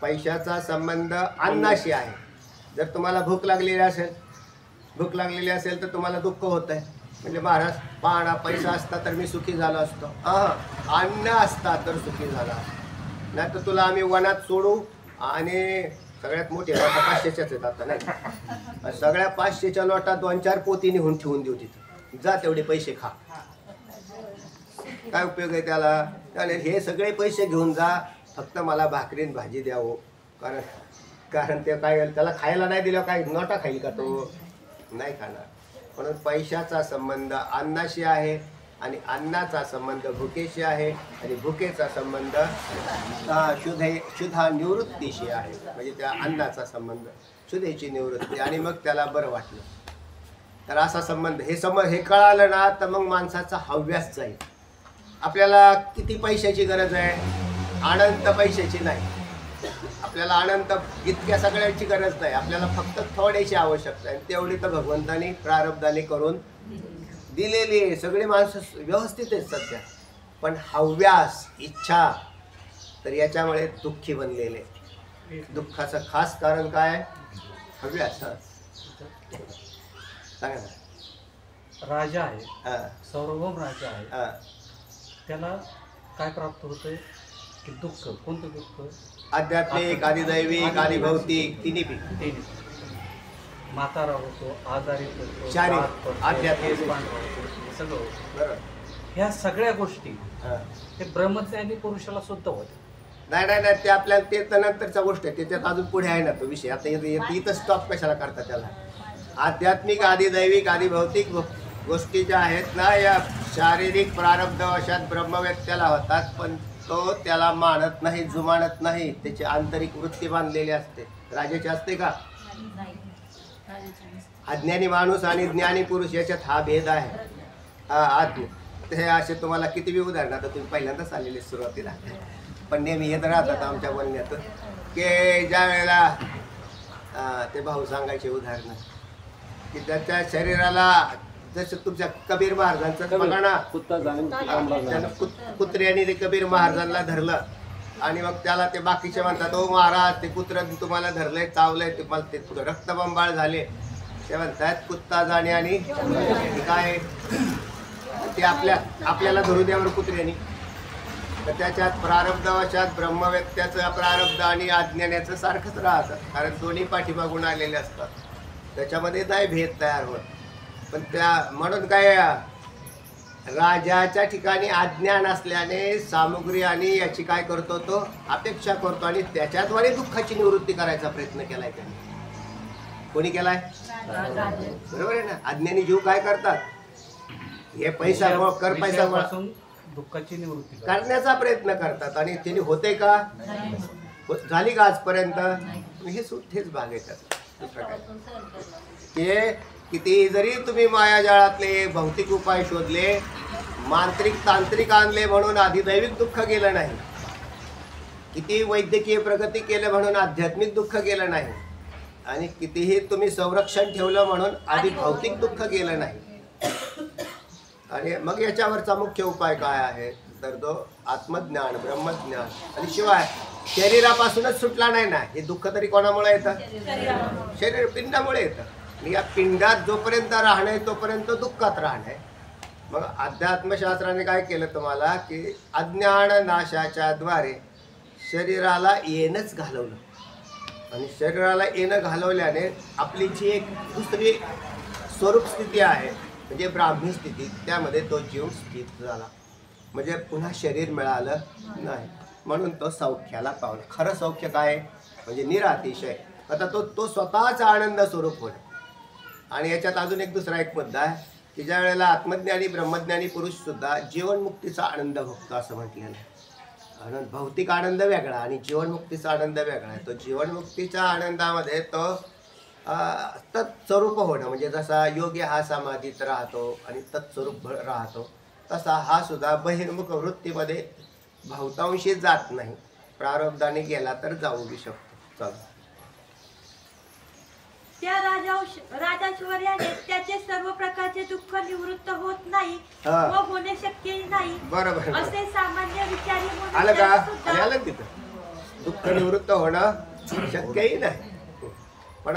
पैशाचा संबंध अन्नाशी आहे जर तुम्हाला भूक लागलेली असेल तर तुम्हाला दुःख होत आहे. म्हणजे महाराज पाहणा पैसा असता तर मी सुखी झालो असतो. अन्न असता तर सुखी झाला. नाही तर तुला आम्ही वनात सोडू आणि सगळ्यात मोठे नोटा 500च्याच आहेत आता नाही. सगळ्या 500च्या नोटा 2-4 पोती निघून ठेवून देऊ तिथं. जा तेवढे पैसे खा. काय उपयोग आहे त्याला? त्याने हे सगळे पैसे घेऊन जा, फक्त मला भाकरीन भाजी द्यावं. कारण ते काय त्याला खायला नाही दिलं काय नोटा खाईल का तो? नाही खाणार. म्हणून पैशाचा संबंध अन्नाशी आहे आणि अन्नाचा संबंध भुकेशी आहे आणि भुकेचा संबंध शुद्धा निवृत्तीशी आहे. म्हणजे त्या अन्नाचा संबंध शुद्धेची निवृत्ती आणि मग त्याला बरं वाटलं. तर असा संबंध हे कळालं ना तर मग माणसाचा हव्यास जाईल. आपल्याला किती पैशाची गरज आहे? अनंत पैशाची नाही. आपल्याला अनंत इतक्या सगळ्यांची गरज नाही. आपल्याला फक्त थोड्याची आवश्यकता आहे. तेवढी तर भगवंतानी प्रारब्धाने करून दिलेली आहे. सगळे माणसं व्यवस्थित आहेत सध्या. पण हव्यास इच्छा तर याच्यामुळे दुःखी बनलेले. दुःखाचं खास कारण काय? हव्यास. सांगा ना. राजा आहे, सार्वभौम राजा आहे, त्याला काय प्राप्त होतंय की दुःख. कोणतं दुःख? आध्यात्मिक, आदिदैविक, आदिभौतिक तिन्ही पी. म्हातारा होतो, आजारी पडतो, शारीरिक, आध्यात्मिक सगळं होतं. बरोबर. ह्या सगळ्या गोष्टी हे ब्रह्मज्ञानी पुरुषाला सुद्धा होते. नाही ते आपल्याला ते तर नंतरचा गोष्ट आहे. त्याच्यात अजून पुढे आहे ना तो विषय. आता इथं स्टॉप कशाला करता त्याला? आध्यात्मिक, आदिदैविक, आदिभौतिक गोष्टी ज्या आहेत ना या शारीरिक प्रारब्धवशात ब्रह्मव्यक्त्याला होतात. पण तो त्याला मानत नाही, जुमानत नाही. त्याची आंतरिक वृत्ती बांधलेली असते. राजाची असते का? अज्ञानी माणूस आणि ज्ञानी पुरुष याच्यात हा भेद आहे. हे असे तुम्हाला किती बी उदाहरण आता तुम्ही पहिल्यांदाच आलेले सुरुवातीला पण नेहमी येत राहतात आमच्या बोलण्यात की ज्या वेळेला ते भाऊ सांगायचे उदाहरण की त्याच्या शरीराला जसं तुमच्या कबीर महाराजांचं बघा ना. कुत्र्याने ते कबीर महाराजांना धरलं आणि मग त्याला ते बाकीचे म्हणतात ओ महाराज ते कुत्रं तुम्हाला धरलंय, चावलंय, तुम्हाला ते रक्तबंबाळ झाले. ते म्हणतात कुत्ता जाणे आणि काय ते आपल्याला धरू द्यावर कुत्र्यानी. तर त्याच्यात प्रारब्धवशात ब्रह्मव्यक्त्याचं प्रारब्ध आणि अज्ञानाचं सारखंच राहतं. कारण दोन्ही पाठीमागून आलेले असतात. त्याच्यामध्ये नाही भेद तयार होत. पण म्हणून काय राजाच्या ठिकाणी अज्ञान असल्याने सामुग्री आणि याची काय करतो तो अपेक्षा करतो आणि त्याच्याद्वारे दुःखाची निवृत्ती करायचा प्रयत्न केलाय त्याने. कोणी केलाय? बरोबर आहे ना. अज्ञानी जीव काय करतात? हे पैसा दुःखाची निवृत्ती करण्याचा प्रयत्न करतात आणि त्यांनी होते का? झाली का आजपर्यंत? हेच भाग आहे त्याचा. दुसरं काय? किती जरी तुम्ही मायाजाळातले भौतिक उपाय शोधले, मांत्रिक तांत्रिक आणले म्हणून आधिदैविक दुःख गेलं नाही. किती वैद्यकीय प्रगती केलं म्हणून आध्यात्मिक दुःख गेलं नाही. आणि कितीही तुम्ही संरक्षण ठेवलं म्हणून आधी भौतिक दुःख गेलं नाही. आणि मग याच्यावरचा मुख्य उपाय काय आहे? तर तो आत्मज्ञान, ब्रह्मज्ञान. आणि शिवाय शरीरापासूनच सुटला नाही ना. हे दुःख तरी कोणामुळे येतं? शरीर पिंडामुळे येतं. या पिंडात जोपर्यंत राहणे तोपर्यंत दुःखात राहणे. मग अध्यात्मशास्त्राने काय केलं तुम्हाला की अज्ञान नाशाच्या द्वारे शरीराला येणंच घालवलं. आणि शरीराला येणं घालवल्याने आपली जी एक दुसरी स्वरूप स्थिती आहे म्हणजे ब्राह्मी स्थिती, त्यामध्ये तो जीव स्थित झाला. म्हणजे पुन्हा शरीर मिळालं नाही. म्हणून तो सौख्याला पावला. खरं सौख्य काय? म्हणजे निरातिशय. आता तो स्वतःचा आनंद स्वरूप होणं. आणि याच्यात अजून एक दुसरा एक मुद्दा आहे की ज्या वेळेला आत्मज्ञानी ब्रह्मज्ञानी पुरुष सुद्धा जीवनमुक्तीचा आनंद भोगतो असं म्हटलेलं आहे. आणि भौतिक आनंद वेगळा आणि जीवनमुक्तीचा आनंद वेगळा आहे. तो जीवनमुक्तीच्या आनंदामध्ये तो तत्स्वरूप होणं म्हणजे जसा योगी हा समाधीत राहतो आणि तत्स्वरूप राहतो तसा हा सुद्धा बहिर्मुख वृत्तीमध्ये बहुतांशी जात नाही. प्रारब्धाने गेला तर जाऊ बी शकतो. त्या राजाश्वर्याने त्याचे सर्व प्रकारचे दुःख निवृत्त होत नाही व होणे शक्यही नाही. बरोबर. असे सामान्य विचारी आलं का? आलं तिथं दुःख निवृत्त होणं शक्यही नाही. पण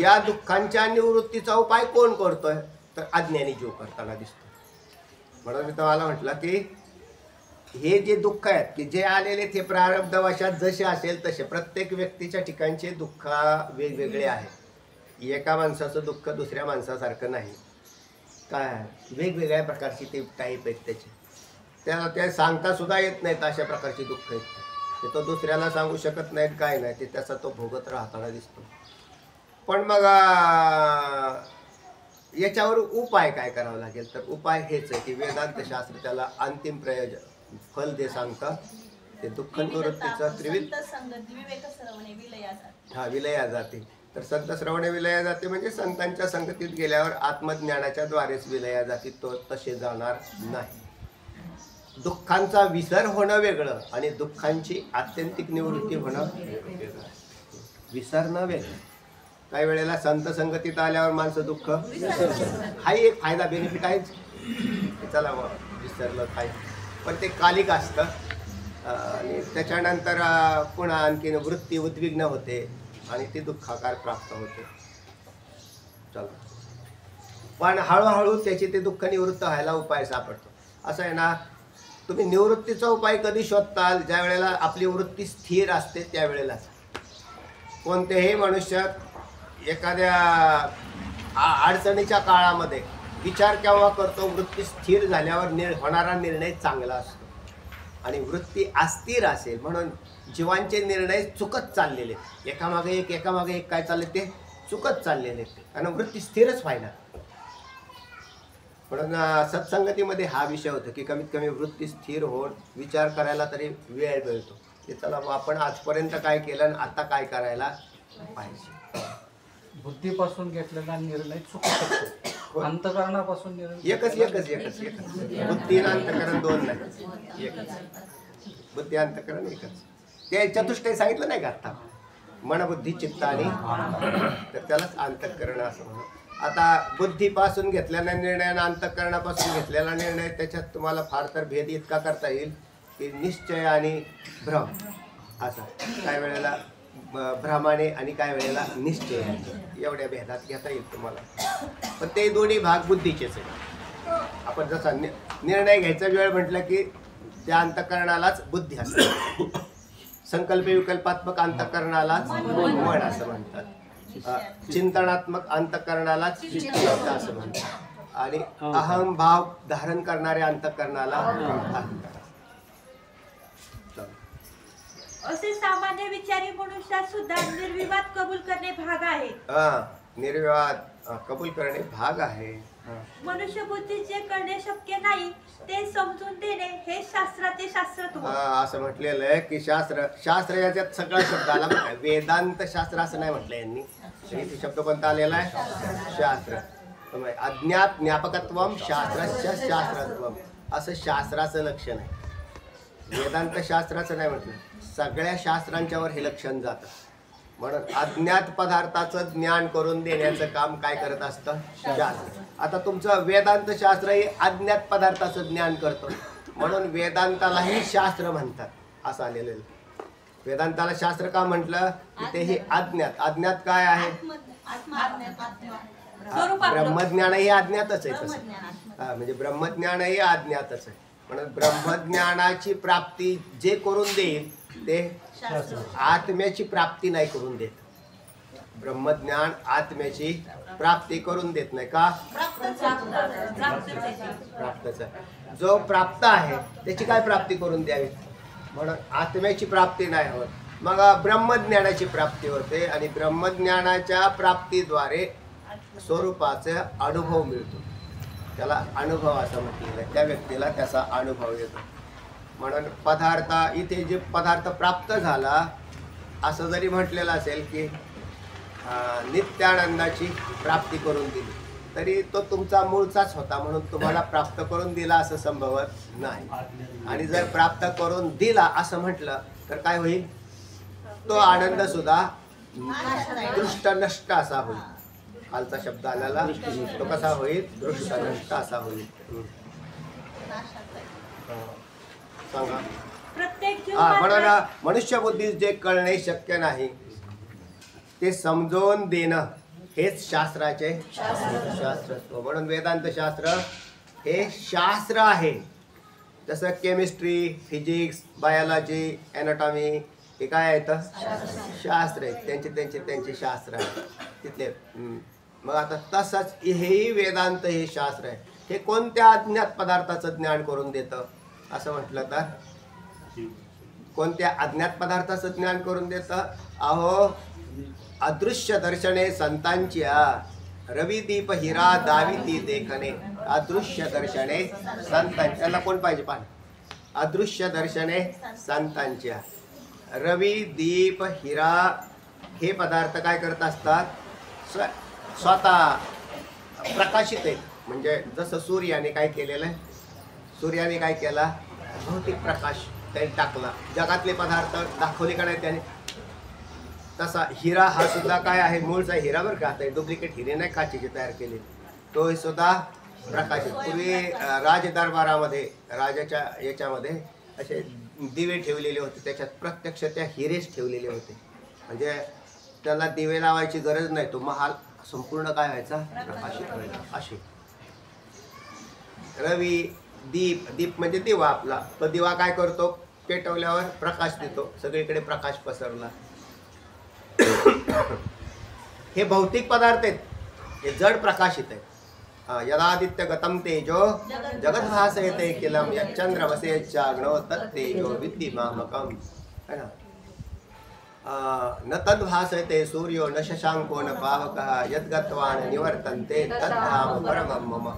या दुःखांच्या निवृत्तीचा उपाय कोण करतोय तर अज्ञानी जीव करताना दिसतो. म्हणून मी तुम्हाला म्हटलं की हे जे दुःख आहेत की जे आलेले ते प्रारब्धवशात जसे असेल तसे प्रत्येक व्यक्तीच्या ठिकाणचे दुःख वेगवेगळे आहेत. एका माणसाचं दुःख दुसऱ्या माणसासारखं नाही. काय वेगवेगळ्या प्रकारची ते टाईप आहेत त्याचे. त्याला ते सांगता सुद्धा येत नाहीत अशा प्रकारची दुःख आहेत ते तो दुसऱ्याला सांगू शकत नाहीत काय नाही ते त्याचा तो भोगत राहताना दिसतो. पण मग याच्यावर उपाय काय करावा लागेल तर उपाय हेच आहे की वेदांत शास्त्र त्याला अंतिम प्रयोजन फल जे सांगतं ते दुःख निवृत्तीचं त्रिविध विलया जाते. तर संत श्रवणे विलया जाते म्हणजे संतांच्या संगतीत गेल्यावर आत्मज्ञानाच्या द्वारेच विलया जाते. तो तसे जाणार नाही. दुःखांचा विसर होणं वेगळं आणि दुःखांची आत्यंतिक निवृत्ती होणं वेगळं. विसरणं वेगळं. काही वेळेला संत संगतीत आल्यावर माणसं दुःख हाही एक फायदा बेनिफिट आहेच. चला विसरलं काय पण ते कालिक असतं आणि त्याच्यानंतर पुन्हा आणखीन वृत्ती उद्विग्न होते आणि ती दुःखाकार प्राप्त होते. चला पण हळूहळू त्याची ते दुःख निवृत्त व्हायला उपाय सापडतो. असं आहे ना तुम्ही निवृत्तीचा उपाय कधी शोधताल ज्या वेळेला आपली वृत्ती स्थिर असते त्यावेळेलाच. कोणत्याही मनुष्यात एखाद्या अडचणीच्या काळामध्ये विचार केव्हा करतो वृत्ती स्थिर झाल्यावर होणारा निर्णय चांगला असतो. आणि वृत्ती अस्थिर असेल म्हणून जीवांचे निर्णय चुकत चाललेले एकामागे एक काय चालले ते चुकत चाललेले आणि वृत्ती स्थिरच व्हायला. म्हणून सत्संगतीमध्ये हा विषय होतो की कमीत कमी वृत्ती स्थिर होऊन विचार करायला तरी वेळ मिळतो की चला आपण आजपर्यंत काय केलं आणि आता काय करायला पाहिजे. बुद्धीपासून घेतलेला निर्णय चुकू शकतो. अंतकरणापासून निर्णय एकच बुद्धी आणि अंतकरण दोन नाही. एकच बुद्धी अंतकरण एकच. ते चतुष्टय सांगितलं नाही का आता मन बुद्धी चित्त आणि तर त्यालाच अंतकरण असं म्हणून. आता बुद्धीपासून घेतलेला निर्णय आणि अंतकरणापासून घेतलेला निर्णय त्याच्यात तुम्हाला फार तर भेद इतका करता येईल की निश्चय आणि भ्रम असा. काय वेळेला भ्रमाने आणि काय वेळेला निश्चय एवढ्या भेदात घेता येईल तुम्हाला. पण ते दोन्ही भाग बुद्धीचेच आहे. आपण जसा निर्णय घ्यायचा वेळ म्हटलं की त्या अंतकरणालाच बुद्धी असते. संकल्प विकल्पात्मक अंतकरणालाच मन असं म्हणतात. चिंतनात्मक अंतकरणालाच चित्त असं म्हणतात आणि अहम भाव धारण करणाऱ्या अंतकरणाला अहंकार. असे सामान्य विचारी मनुष्यात सुद्धा निर्विवाद कबूल करणे भाग आहे. निर्विवाद कबूल करणे भाग आहे. मनुष्य बुद्धी जे करणे शक्य नाही ते समजून देणे हे शास्त्राचे शास्त्रत्व. असं म्हटलेलं आहे की शास्त्र याच्यात सगळा शब्द आला. वेदांत शास्त्र असं नाही म्हटलं यांनी. इथे शब्द कोणता आलेला आहे शास्त्र. अज्ञात ज्ञापकत्वम शास्त्रस्य शास्त्रत्वम असं शास्त्राचं लक्षण आहे. वेदांत शास्त्राचं नाही म्हटलं. सगळ्या शास्त्रांच्यावर हे लक्षण जातं. म्हणून अज्ञात पदार्थाचं ज्ञान करून देण्याचं काम काय करत असतं शास्त्र. आता तुमचं वेदांत शास्त्र हे अज्ञात पदार्थाचं ज्ञान करतं म्हणून वेदांतालाही शास्त्र म्हणतात असं आलेलं आहे. वेदांताला शास्त्र का म्हटलं की ते हे अज्ञात काय आहे ब्रह्मज्ञान हे अज्ञातच आहे. तसं म्हणजे ब्रह्मज्ञानही अज्ञातच आहे. म्हणून ब्रह्मज्ञानाची प्राप्ती जे करून देईल ते आत्म्याची प्राप्ती नाही करून देत. ब्रह्मज्ञान आत्म्याची प्राप्ती करून देत नाही का प्राप्तच आहे. जो प्राप्त आहे त्याची काय प्राप्ती करून द्यावी म्हणून आत्म्याची प्राप्ती नाही होत. मग ब्रह्मज्ञानाची प्राप्ती होते आणि ब्रह्मज्ञानाच्या प्राप्तीद्वारे स्वरूपाचा अनुभव मिळतो. त्याला अनुभव असं म्हटलेलं आहे. त्या व्यक्तीला त्याचा अनुभव येतो. म्हणून पदार्थ इथे जे पदार्थ प्राप्त झाला असं जरी म्हटलेलं असेल की नित्यानंदाची प्राप्ती करून दिली तरी तो तुमचा मूळचाच होता म्हणून तुम्हाला प्राप्त करून दिला असं संभवत नाही. आणि जर प्राप्त करून दिला असं म्हटलं तर काय होईल तो आनंद सुद्धा दृष्ट नष्ट असा होईल. खालचा शब्द आलेला तो कसा होईल दृष्ट नष्ट असा होईल. सांगा. म्हणून मनुष्य बुद्धीस जे कळणे शक्य नाही ते समजवून देणं हेच शास्त्राचे शास्त्रत्व. म्हणून वेदांत शास्त्र हे शास्त्र आहे. जसं केमिस्ट्री, फिजिक्स, बायोलॉजी, ॲनाटॉमी हे काय आहेत? शास्त्र आहेत. त्यांचे शास्त्र आहे तिथले. मग आता तसंच हेही वेदांत हे शास्त्र आहे. हे कोणत्या अज्ञात पदार्थाचं ज्ञान करून देतं असं म्हटलं तर? कोणत्या अज्ञात पदार्थाचं ज्ञान करून देतं? अहो, अदृश्य दर्शने संतांच्या रविदीप हिरा दाविती देखणे. अदृश्य दर्शने संतांच्या, त्याला कोण पाहिजे पान? अदृश्य दर्शने संतांच्या रवी दीप हिरा हे पदार्थ काय करत असतात? स्वतः प्रकाशित आहेत. म्हणजे जसं सूर्याने काय केलेलं आहे? सूर्याने काय केला? भौतिक प्रकाश त्याने टाकला. जगातले पदार्थ दाखवले का नाही त्याने? तसा हिरा हा सुद्धा काय आहे? मूळचा हिरा बरं का, आता डुप्लिकेट हिरे नाही काचेचे तयार केले. तो सुद्धा प्रकाशित. पूर्वी राजदरबारामध्ये राजाच्या याच्यामध्ये असे दिवे ठेवलेले होते. त्याच्यात प्रत्यक्ष त्या हिरेच ठेवलेले होते. म्हणजे त्याला दिवे लावायची गरज नाही. तो महाल संपूर्ण काय व्हायचा? प्रकाशित व्हायचा. असे रवी दीप, दीप म्हणजे दिवा आपला. तो दिवा काय करतो? पेटवल्यावर प्रकाश देतो. सगळीकडे प्रकाश पसरला. हे भौतिक पदार्थ आहेत. हे जड प्रकाशित आहेत. यदादित्य गतम तेजो जगत भासयते किलम यच्चंद्रमसे चाग्नो तत्तेजो विद्धिमामकम. है ना? न तद् भासयते सूर्यो न शशांको न पावकः यद्गत्वान निवर्तन्ते तद्धाम परमं मम.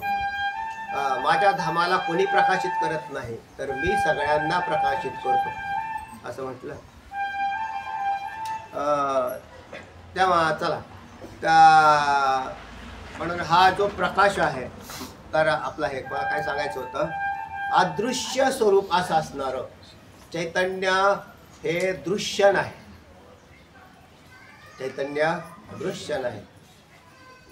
माझ्या धामाला कोणी प्रकाशित करत नाही, तर मी सगळ्यांना प्रकाशित करतो असं म्हटलं. तेव्हा चला म्हणून हा जो प्रकाश आहे, तर आपला हे काय सांगायचं होतं? अदृश्य स्वरूप असं असणारं चैतन्य हे दृश्य नाही. चैतन्य दृश्य नाही,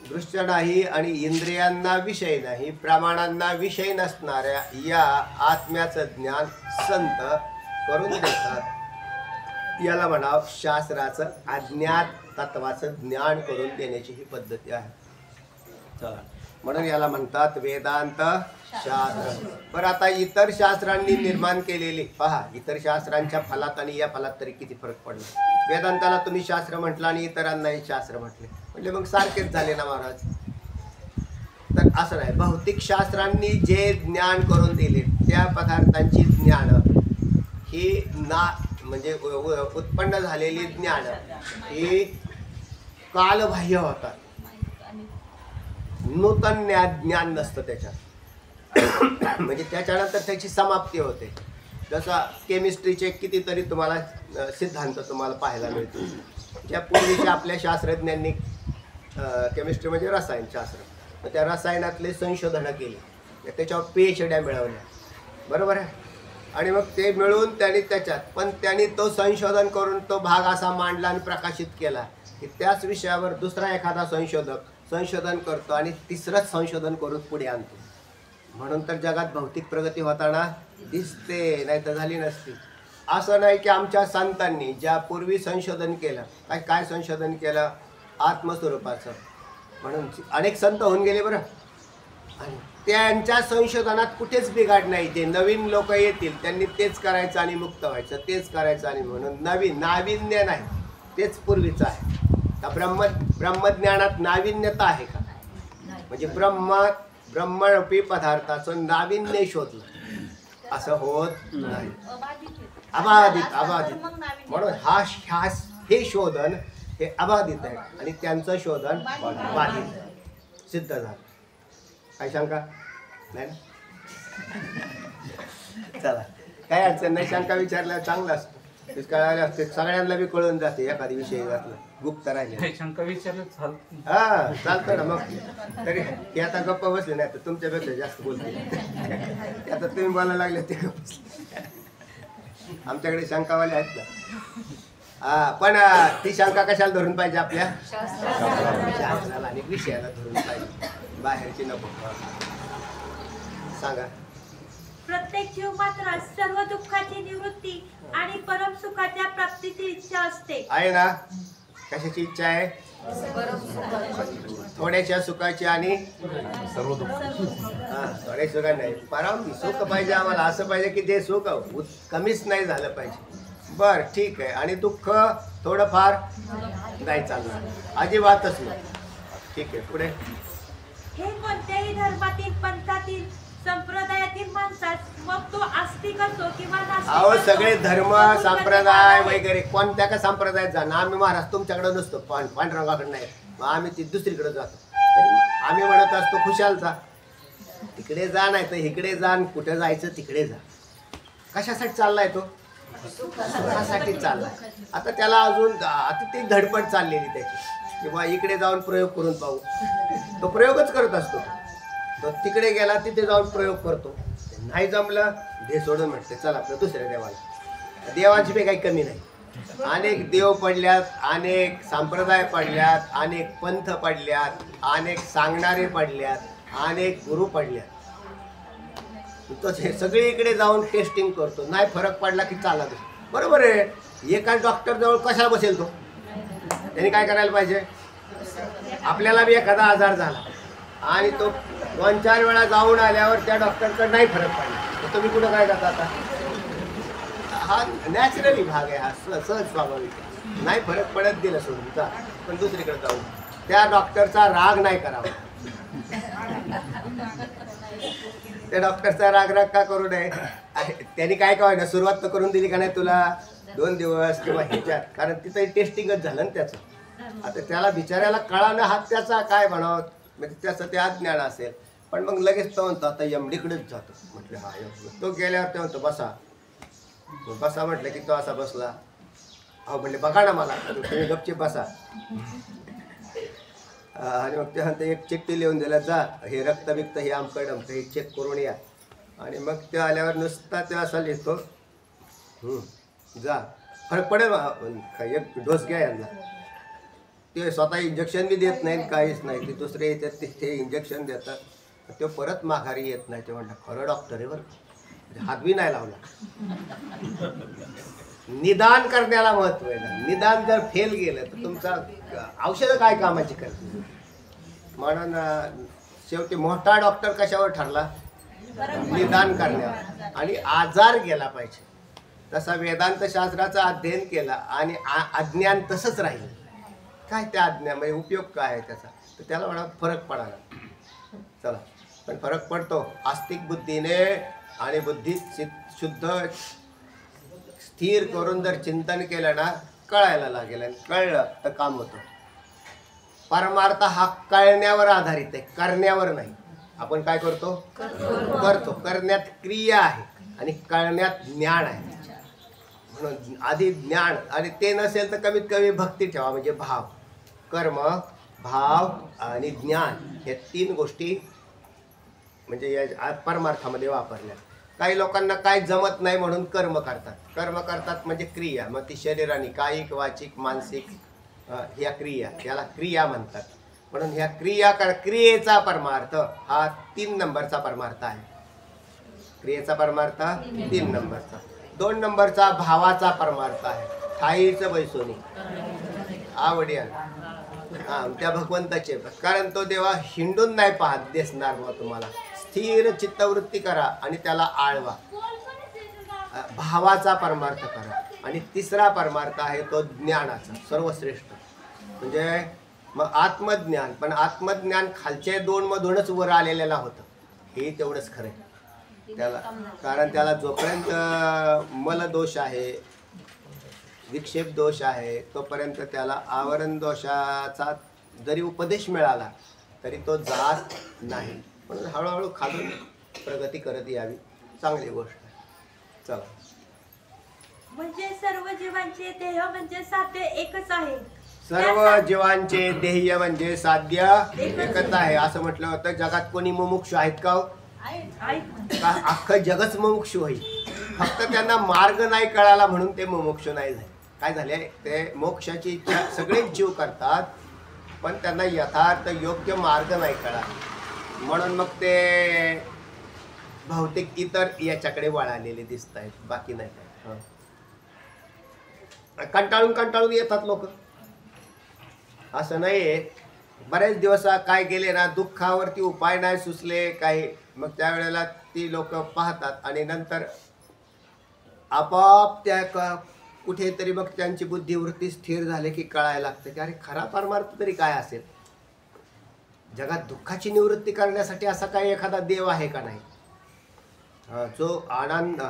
दृश्य नाही आणि इंद्रियांना विषय नाही, प्रमाणांना विषय नसणाऱ्या या आत्म्याचं ज्ञान संत करून देतात. याला म्हणावं शास्त्राचं अज्ञात तत्वाचं ज्ञान करून देण्याची ही पद्धती आहे. चला, म्हणून याला म्हणतात वेदांत शास्त्र. पण आता इतर शास्त्रांनी निर्माण केलेली पहा, इतर शास्त्रांच्या फलात आणि या फलात तरी किती फरक पडला. वेदांताला तुम्ही शास्त्र म्हटलं आणि इतरांनाही शास्त्र म्हटले, म्हणजे मग सारखेच झाले ना महाराज. तर असं नाही. भौतिक शास्त्रांनी जे ज्ञान करून दिले त्या पदार्थांची ज्ञान ही म्हणजे उत्पन्न झालेली ज्ञान ही कालबाह्य होतात. नूतन ज्ञान नसतं त्याच्यात. म्हणजे त्याच्यानंतर त्याची समाप्ती होते. जसा केमिस्ट्रीचे कितीतरी तुम्हाला सिद्धांत तुम्हाला पाहायला मिळतो. ज्या पूर्वीच्या आपल्या शास्त्रज्ञांनी केमिस्ट्री म्हणजे रसायनशास्त्र, तर त्या रसायनातले संशोधनं केली, त्याच्यावर PhD मिळवल्या. बरोबर आहे. आणि मग ते मिळवून त्यांनी त्याच्यात पण त्यांनी तो संशोधन करून तो भाग असा मांडला आणि प्रकाशित केला की त्याच विषयावर दुसरा एखादा संशोधक संशोधन करतो आणि तिसरंच संशोधन करून पुढे आणतो. म्हणून तर जगात भौतिक प्रगती होताना दिसते, नाही तर झाली नसती. असं नाही की आमच्या संतांनी ज्या पूर्वी संशोधन केलं, काय संशोधन केलं? आत्मस्वरूपाचं. म्हणून अनेक संत होऊन गेले बरं. आणि त्यांच्या संशोधनात कुठेच बिघाड नाही. जे नवीन लोक येतील त्यांनी तेच करायचं आणि मुक्त व्हायचं, तेच करायचं. आणि म्हणून नाविन्य नाही, तेच पूर्वीचं आहे. त्या ब्रह्मज्ञानात नाविन्यता आहे का? म्हणजे ब्रह्मरूपी पदार्थाचं नाविन्य शोधलं असं होत नाही. अबाधित. म्हणून हे शोधन हे अबाधित आहे आणि त्यांचं शोधन बाधित सिद्ध झालं. काय शंका नाही ना? चला, काय अडचण नाही. शंका विचारल्यावर चांगलं असतं. कळायला असते, सगळ्यांना बी कळून जाते. एखादी विषय घातला गुप्त राहिले शंका विचारलं हा चालतं ना. मग तरी ते आता गप्प बसले नाही तर तुमच्यापेक्षा जास्त बोलते. आता तुम्ही बोलायला लागले ते गप्प बसले. आमच्याकडे शंकावाले आहेत ना. हा, पण ती शंका कशाला धरून पाहिजे? आपल्या शास्त्राला आणि विषयाला धरून पाहिजे, बाहेरची नको. सांगा. प्रत्येक जीव मात्र सर्व दुःखाची निवृत्ती आणि परम सुखाच्या प्राप्तीची इच्छा असते. आहे ना? कशाची इच्छा आहे? थोड्याशा सुखाची आणि सर्व दुःख थोड्या सुखा नाही, परम सुख पाहिजे आम्हाला. असं पाहिजे की ते सुख कमीच नाही झालं पाहिजे. बर ठीक आहे. आणि दुःख थोडंफार नाही चालणार, अजिबातच नाही. ठीक आहे, पुढे. हे कोणत्याही धर्मातील, पंथातील, संप्रदायातील माणसास, मग तो आस्तिक असो किंवा नास्तिक अहो असो, सगळे धर्म तो संप्रदाय आहे. वगैरे कोणत्या का संप्रदायात जाणं. आम्ही महाराज तुमच्याकडे नसतो, पांडुरंगाकडे नाही, मग आम्ही ती दुसरीकडे जातो. तरी आम्ही म्हणत असतो खुशालचा, तिकडे जा नाही तर इकडे जा, कुठे जायचं तिकडे जा. कशासाठी चाललाय तो? सुखासाठी चाललाय. आता त्याला अजून आता ती धडपड चाललेली त्याची, किंवा इकडे जाऊन प्रयोग करून पाहू. तो प्रयोगच करत असतो. तो तिकडे गेला तिथे जाऊन प्रयोग करतो, नाही जमलं हे सोडून म्हणते चला आपलं दुसऱ्या देवाला. देवांची बी काही कमी नाही. अनेक देव पडल्यात, अनेक संप्रदाय पडल्यात, अनेक पंथ पडल्यात, अनेक सांगणारे पडल्यात, अनेक गुरु पडल्यात. तो सगळीकडे जाऊन टेस्टिंग करतो, नाही फरक पडला की चालत. बरोबर आहे. एका डॉक्टर जवळ कशाला बसेल तो? त्याने काय करायला पाहिजे? आपल्याला बी एखादा आजार झाला आणि तो 2-4 वेळा जाऊन आल्यावर त्या डॉक्टरकडे नाही फरक पडला तर तुम्ही कुठं काय जाता? आता हा नॅचरली भाग आहे, हा सहज स्वाभाविक आहे. नाही फरक पडत दिलं सोडून जा, पण दुसरीकडे जाऊन त्या डॉक्टरचा राग नाही करावा. त्या डॉक्टरचा राग का करू नये? त्यांनी काय ना सुरुवात तर करून दिली का नाही तुला 2 दिवस किंवा ह्याच्यात, कारण तिथं टेस्टिंगच झालं ना त्याचं. आता त्याला बिचाऱ्याला कळानं हात त्याचा काय म्हणावं, म्हणजे त्याचं ते अज्ञान असेल. पण मग लगेच तो म्हणतो आता यमडीकडेच जातो. म्हटलं हा तो गेल्यावर ते म्हणतो बसा. बसा म्हटलं की तो असा बसला. अहो म्हणले बघा ना मला, तुम्ही गपचीप बसा. आणि मग ते म्हणते एक चिठ्ठी लिहून दिला, जा हे रक्त बिक्त हे आमकडं हे चेक करून या. आणि मग ते आल्यावर नुसता ते असा लिहितो, जा फरक पडेल, एक डोस घ्या यांना. ते स्वतः इंजेक्शन बी देत नाहीत, काहीच नाही. ते दुसरे येतात ते इंजेक्शन देतात, ते परत माघारी येत नाही. ते म्हणतात खरं डॉक्टर आहे बरं, हात बी नाही लावला. निदान करण्याला महत्व आहे ना. निदान जर फेल गेलं तर तुमचा औषधं काय कामाची करते. म्हणून शेवटी मोठा डॉक्टर कशावर ठरला? निदान करण्यावर. आणि आजार गेला पाहिजे. तसा वेदांत शास्त्राचा अध्ययन केला आणि अज्ञान तसंच राहिलं. काय त्या अज्ञानामध्ये उपयोग काय आहे त्याचा? तर त्याला म्हणा फरक पडाला. चला, पण फरक पडतो आस्तिक बुद्धीने. आणि बुद्धी शुद्ध स्थिर करून जर चिंतन केलं ना, कळायला लागेल. आणि कळलं तर काम होतं. परमार्थ हा कळण्यावर आधारित आहे, करण्यावर नाही. आपण काय करतो? करतो. करण्यात क्रिया आहे आणि कळण्यात ज्ञान आहे. म्हणून आधी ज्ञान, आणि ते नसेल तर कमीत कमी भक्ती ठेवा, म्हणजे भाव. कर्म, भाव आणि ज्ञान हे 3 गोष्टी म्हणजे या परमार्थामध्ये वापरल्या. काही लोकांना काय जमत नाही म्हणून कर्म करतात. कर्म करतात म्हणजे क्रिया, मग ती शरीराने कायिक, वाचिक, मानसिक ह्या क्रिया, याला क्रिया म्हणतात. म्हणून ह्या क्रियेचा परमार्थ हा 3 नंबरचा परमार्थ आहे. क्रियेचा परमार्थ 3 नंबरचा. 2 नंबरचा भावाचा परमार्थ आहे. ठाईचं बैसोनी आवडी त्या भगवंताचे, कारण तो देवा हिंडून नाही पाहत दिसणार. मग तुम्हाला स्थिर चित्तवृत्ती करा आणि त्याला आळवा. भावाचा परमार्थ करा. आणि 3रा परमार्थ आहे तो ज्ञानाचा, सर्वश्रेष्ठ. म्हणजे मग आत्मज्ञान. पण आत्मज्ञान खालच्या 2 मधूनच वर आलेला होतं, हे तेवढंच खरं आहे त्याला. कारण त्याला जोपर्यंत मलदोष आहे, विक्षेप दोष आहे, तोपर्यंत त्याला आवरण दोषाचा जरी उपदेश मिळाला तरी तो जात नाही. म्हणून हळूहळू खालून प्रगती करत यावी, चांगली गोष्ट आहे. चला, म्हणजे सर्व जीवांचे देह म्हणजे साध्य एकच आहे. सर्व जीवांचे ध्येय म्हणजे साध्य एकच आहे. असं म्हटलं होतं. जगात कोणी मुमुक्षु आहेत का? का अख्खं जगच मुमुक्षु होईल. फक्त त्यांना मार्ग नाही कळाला म्हणून ते मुमुक्षु नाही झाले. काय झाले? ते मोक्षाची इच्छा सगळेच जीव करतात, पण त्यांना यथार्थ योग्य मार्ग नाही कळाला. म्हणून मग ते बहुतेक इतर याच्याकडे वळालेले दिसत आहेत, बाकी नाही काय. कंटाळून येतात लोक. असं नाहीये. बरेच दिवस काय केले ना, दुःखावरती उपाय नाही सुचले काही, मग त्यावेळेला ती लोक पाहतात आणि नंतर आपोआप त्या कुठेतरी मग त्यांची बुद्धिवृत्ती स्थिर झाली की कळायला लागतं की अरे खरा परमार्थ तरी काय असेल. जगात दुःखाची निवृत्ती करण्यासाठी असा काही एखादा देव आहे का नाही, जो आनंद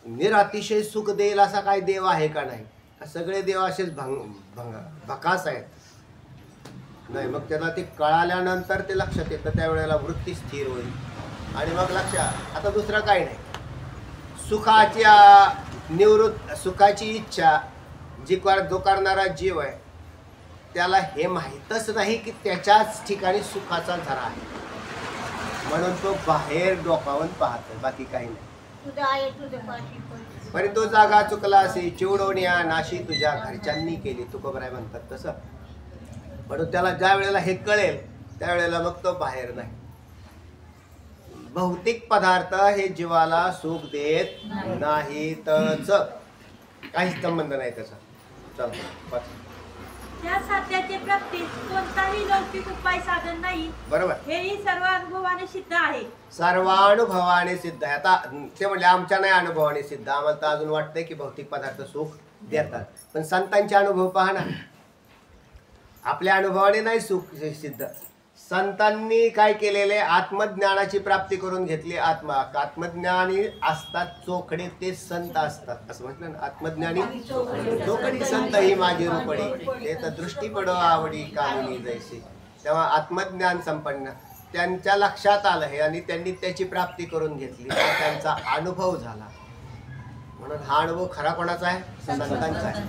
निरातिशय सुख देईल असा काही देव आहे का नाही. सगळे देव असेच भकास आहेत. नाही, मग त्याला ते कळाल्यानंतर ते लक्षात येतं, त्यावेळेला वृत्ती स्थिर होईल आणि मग लक्षात आता दुसरं काही नाही. सुखाची इच्छा जो करणारा जीव आहे त्याला हे माहीतच नाही की त्याच्याच ठिकाणी सुखाचा झरा आहे, म्हणून तो बाहेर डोकावून पाहतो, बाकी काही नाही. परंतु जागा चुकला असे चिवडवण्या नाशी तुझ्या घरच्यांनी केली, तुकोबराय म्हणतात तसं. म्हणून त्याला ज्या वेळेला हे कळेल त्यावेळेला मग तो बाहेर नाही. भौतिक पदार्थ हे जीवाला सुख देत नाहीतच, काहीच संबंध नाही त्याचा. चला, या साध्याचे प्राप्तीस कोणताही लौकिक उपाय साधन नाही. बरोबर, हेही सर्व अनुभवाने सिद्ध आहे. सर्वानुभवाने सिद्ध आहे. आता ते म्हणले आमच्या नाही अनुभवाने सिद्ध, आम्हाला तर अजून वाटतंय की भौतिक पदार्थ सुख देतात, पण संतांचे अनुभव पहा ना. आपल्या अनुभवाने नाही सुख सिद्ध. संतांनी काय केलेले, आत्मज्ञानाची प्राप्ती करून घेतली. आत्मज्ञानी असतात चोखडे ते संत असतात, असं म्हटलं ना. आत्मज्ञानी चोखडी संत ही माझी रूपडी, ते तर दृष्टी पडो आवडी कामिनी जैसे. तेव्हा आत्मज्ञान संपन्न त्यांच्या लक्षात आलं हे आणि त्यांनी त्याची प्राप्ती करून घेतली, त्यांचा अनुभव झाला. म्हणून हा अनुभव खरा कोणाचा आहे? संतांचा आहे.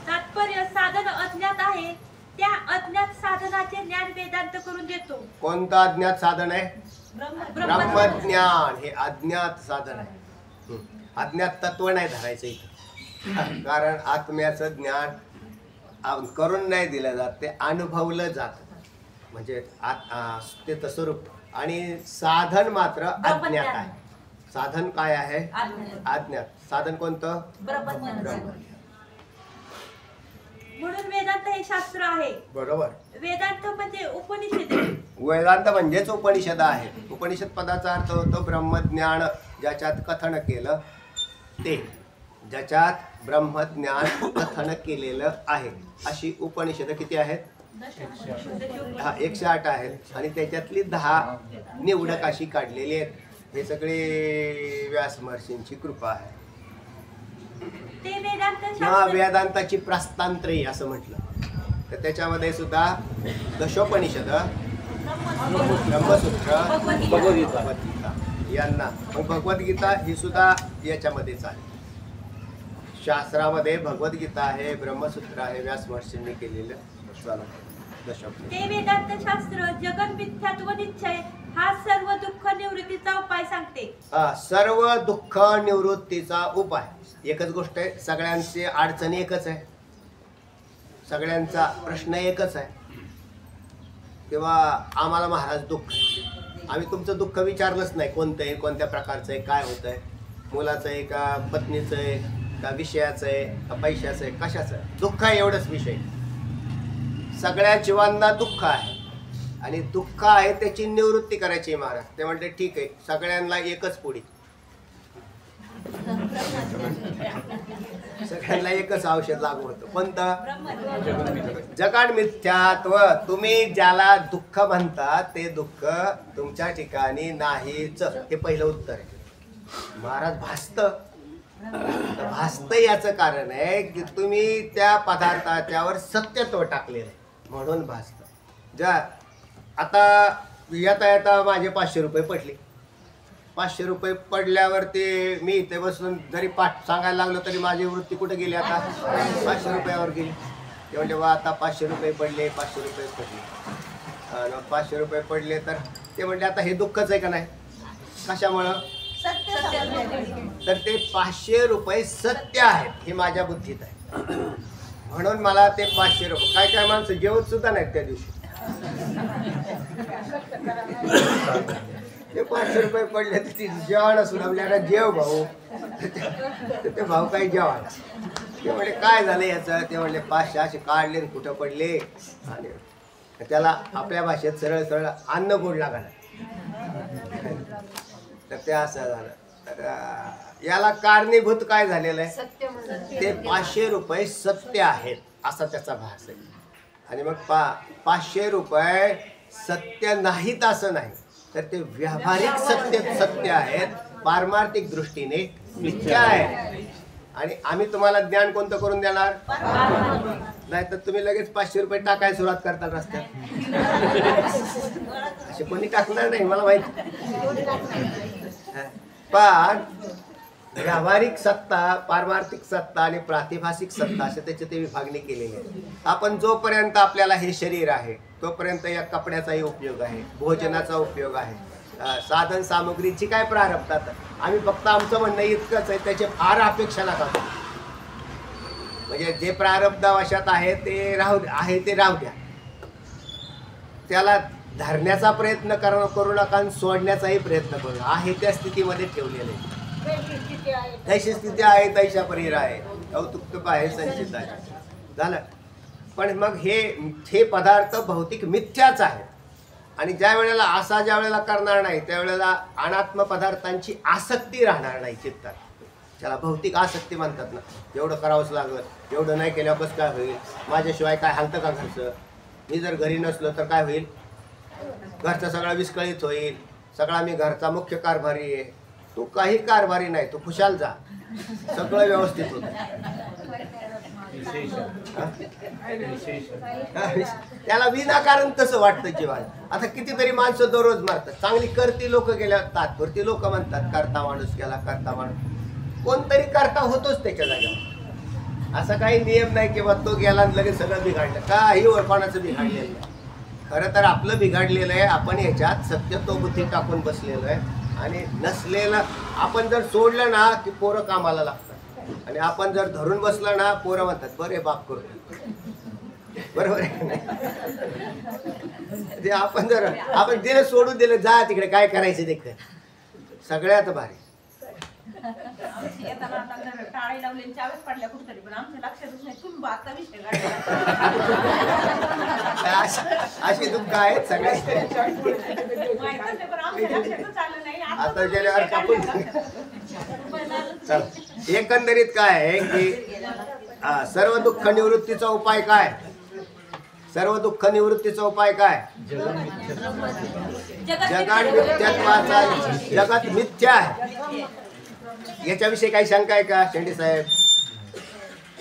तात्पर्य साधन अज्ञात आहे, त्या अज्ञात साधनाचे ज्ञान वेदांत करून देतो. कोणतं अज्ञात साधन आहे? ब्रह्मज्ञान हे अज्ञात साधन आहे. अज्ञात तत्व नाही धरायचं इथं, कारण आत्म्याचं ज्ञान करून नाही दिलं जात, ते अनुभवलं जातं. म्हणजे ते स्वरूप आणि साधन मात्र अज्ञात आहे. साधन काय आहे? अज्ञात. साधन कोणतं? ब्रह्मज्ञान. म्हणून वेदांत हे शास्त्र आहे. बरोबर, वेदांत म्हणजे उपनिषद. वेदांत म्हणजेच उपनिषद आहे. उपनिषद पदाचा अर्थ होतो ब्रह्मज्ञान ज्याच्यात कथन केलं ते, ज्याच्यात ब्रह्मज्ञान कथन केलेलं आहे. अशी उपनिषद किती आहेत? 108 आहेत आणि त्याच्यातली 10 निवडक अशी काढलेली आहेत. हे सगळे व्यास महर्षींची कृपा आहे. किंवा वेदांताची प्रस्तांत्री असं म्हटलं तर त्याच्यामध्ये सुद्धा दशोपनिषद, ब्रह्मसूत्र, भगवद्गीता यांना. भगवद्गीता ही सुद्धा याच्यामध्येच आहे. शास्त्रामध्ये भगवद्गीता आहे, ब्रह्मसूत्र आहे, व्यास महर्षींनी केलेलं. ते वेदांत शास्त्र जगन मिथ्यात्व निश्चय हा सर्व दुःख निवृत्तीचा उपाय सांगते. सर्व दुःख निवृत्तीचा उपाय एकच गोष्ट आहे. सगळ्यांची अडचणी एकच आहे, सगळ्यांचा प्रश्न एकच आहे. किंवा आम्हाला महाराज दुःख, आम्ही तुमचं दुःख विचारलंच नाही, कोणतं आहे, कोणत्या प्रकारचं आहे, काय होतं आहे, मुलाचं आहे का पत्नीचं आहे का विषयाचं आहे का पैशाचं आहे, कशाचं आहे, दुःख आहे एवढंच विषय. सगळ्या जीवांना दुःख आहे आणि दुःख आहे त्याची निवृत्ती करायची महाराज. ते म्हणते ठीक आहे, सगळ्यांना एकच पुढी, सगळ्यांना एकच औषध लागू होतं. कोणतं? जगाड मिथ्यात्व. तुम्ही ज्याला दुःख म्हणता ते दुःख तुमच्या ठिकाणी नाहीच, हे पहिलं उत्तर आहे. महाराज भासत याचं कारण आहे की तुम्ही त्या पदार्थाच्यावर सत्यत्व टाकलेलं आहे म्हणून भासत. आता येता माझे 500 रुपये पडले. 500 रुपये पडल्यावर ते मी इथे बसून जरी पाठ सांगायला लागलो तरी माझी वृत्ती कुठे गेली? आता 500 रुपयावर गेली. ते म्हणजे बा आता 500 रुपये पडले, 500 रुपये पडले. 500 रुपये पडले तर ते म्हणजे आता हे दुःखच आहे का नाही? कशामुळं? तर ते 500 रुपये सत्य आहेत हे माझ्या बुद्धीत आहे, म्हणून मला ते 500 रुपये. काय काय माणसं जेवत सुद्धा नाहीत त्या दिवशी. ते 500 रुपये पडले तर ती जेवण सुद्धा जेव भाऊ, ते भाऊ काही जेवण ते म्हणले काय झालं याचं? ते म्हणले 500 असे काढले आणि कुठं पडले. आणि त्याला आपल्या भाषेत सरळ सरळ अन्न गोड लागला. तर ते असं झालं. तर याला कारणीभूत काय झालेलं आहे? सत्य म्हणजे ते 500 रुपये सत्य आहेत असा त्याचा भास आहे. आणि मग 500 रुपये सत्य नाहीत असं नाही, तर ते व्यावहारिक सत्य आहेत, पारमार्थिक दृष्टीने मिथ्या आहे. आणि आम्ही तुम्हाला ज्ञान कोणतं करून देणार? नाही तर तुम्ही लगेच 500 रुपये टाकायला सुरुवात करता रस्त्यात. असे कोणी टाकणार नाही मला माहिती. पण व्यावहारिक सत्ता, पारमार्थिक सत्ता आणि प्रातिभासिक सत्ता असे त्याची ते विभागणी केलेली आहे. आपण जोपर्यंत आपल्याला हे शरीर आहे तोपर्यंत या कपड्याचाही उपयोग आहे, भोजनाचा उपयोग आहे, साधन सामग्रीची काय प्रारब्धात. आम्ही फक्त आमचं म्हणणं इतकंच आहे, त्याची फार अपेक्षा नका करू. म्हणजे जे प्रारब्धावशात आहे ते राहू द्या. त्याला धरण्याचा प्रयत्न करू नका आणि सोडण्याचाही प्रयत्न करू नका. आहे त्या स्थितीमध्ये ठेवलेले आहे. तशी स्थिती आहे तैशा परीर आहे, कौतुक आहे संचित आहे. झालं. पण मग हे पदार्थ भौतिक मिथ्याच आहे. आणि ज्या वेळेला करणार नाही त्यावेळेला अनात्म पदार्थांची आसक्ती राहणार नाही चित्तात. त्याला भौतिक आसक्ती म्हणतात ना. एवढं करावंच लागत, एवढं नाही केल्यावर कसं काय होईल, माझ्याशिवाय काय हालतं का घरचं, मी जर घरी नसलो तर काय होईल, घरचा सगळा विस्कळीत होईल, सगळा मी घरचा मुख्य कारभारी आहे. तू काही कारभारी नाही, तू खुशाल जा, सगळं व्यवस्थित होतं. त्याला विनाकारण तसं वाटतं जीवन. आता कितीतरी माणसं दररोज मारतात. चांगली करती लोक गेल्या, तात्पुरती लोक म्हणतात करता माणूस गेला, करता माणूस. कोणतरी करता होतोच त्याच्या जागेवर. असा काही नियम नाही किंवा तो गेला आणि लगेच सगळं बिघडलं. काही ओळखण्याचं बिघडलेलं नाही. खरं तर आपलं बिघडलेलं आहे. आपण याच्यात सत्यत्व बुद्धी टाकून बसलेलो आहे. आणि नसलेलं आपण जर सोडलं ना की पोरं कामाला लागतात. आणि आपण जर धरून बसलं ना पोरं म्हणतात बरे बाप करतो. बरोबर आहे. ते आपण दिलं सोडून दिलं, जा तिकडे काय करायचं ते कर. सगळ्यात भारी. येताना आता टाळे लावले चावेच पडल्या कुठतरी, पण आमच्या लक्षातच नाही तुम्ही आता विषय अशी दुःख आहेत सगळे. आता गेल्यावर कापून. एकंदरीत काय आहे की सर्व दुःख निवृत्तीचा उपाय काय? सर्व दुःख निवृत्तीचा उपाय काय? जगत मिथ्या आहे. याच्याविषयी काही शंका आहे का शेंडे साहेब?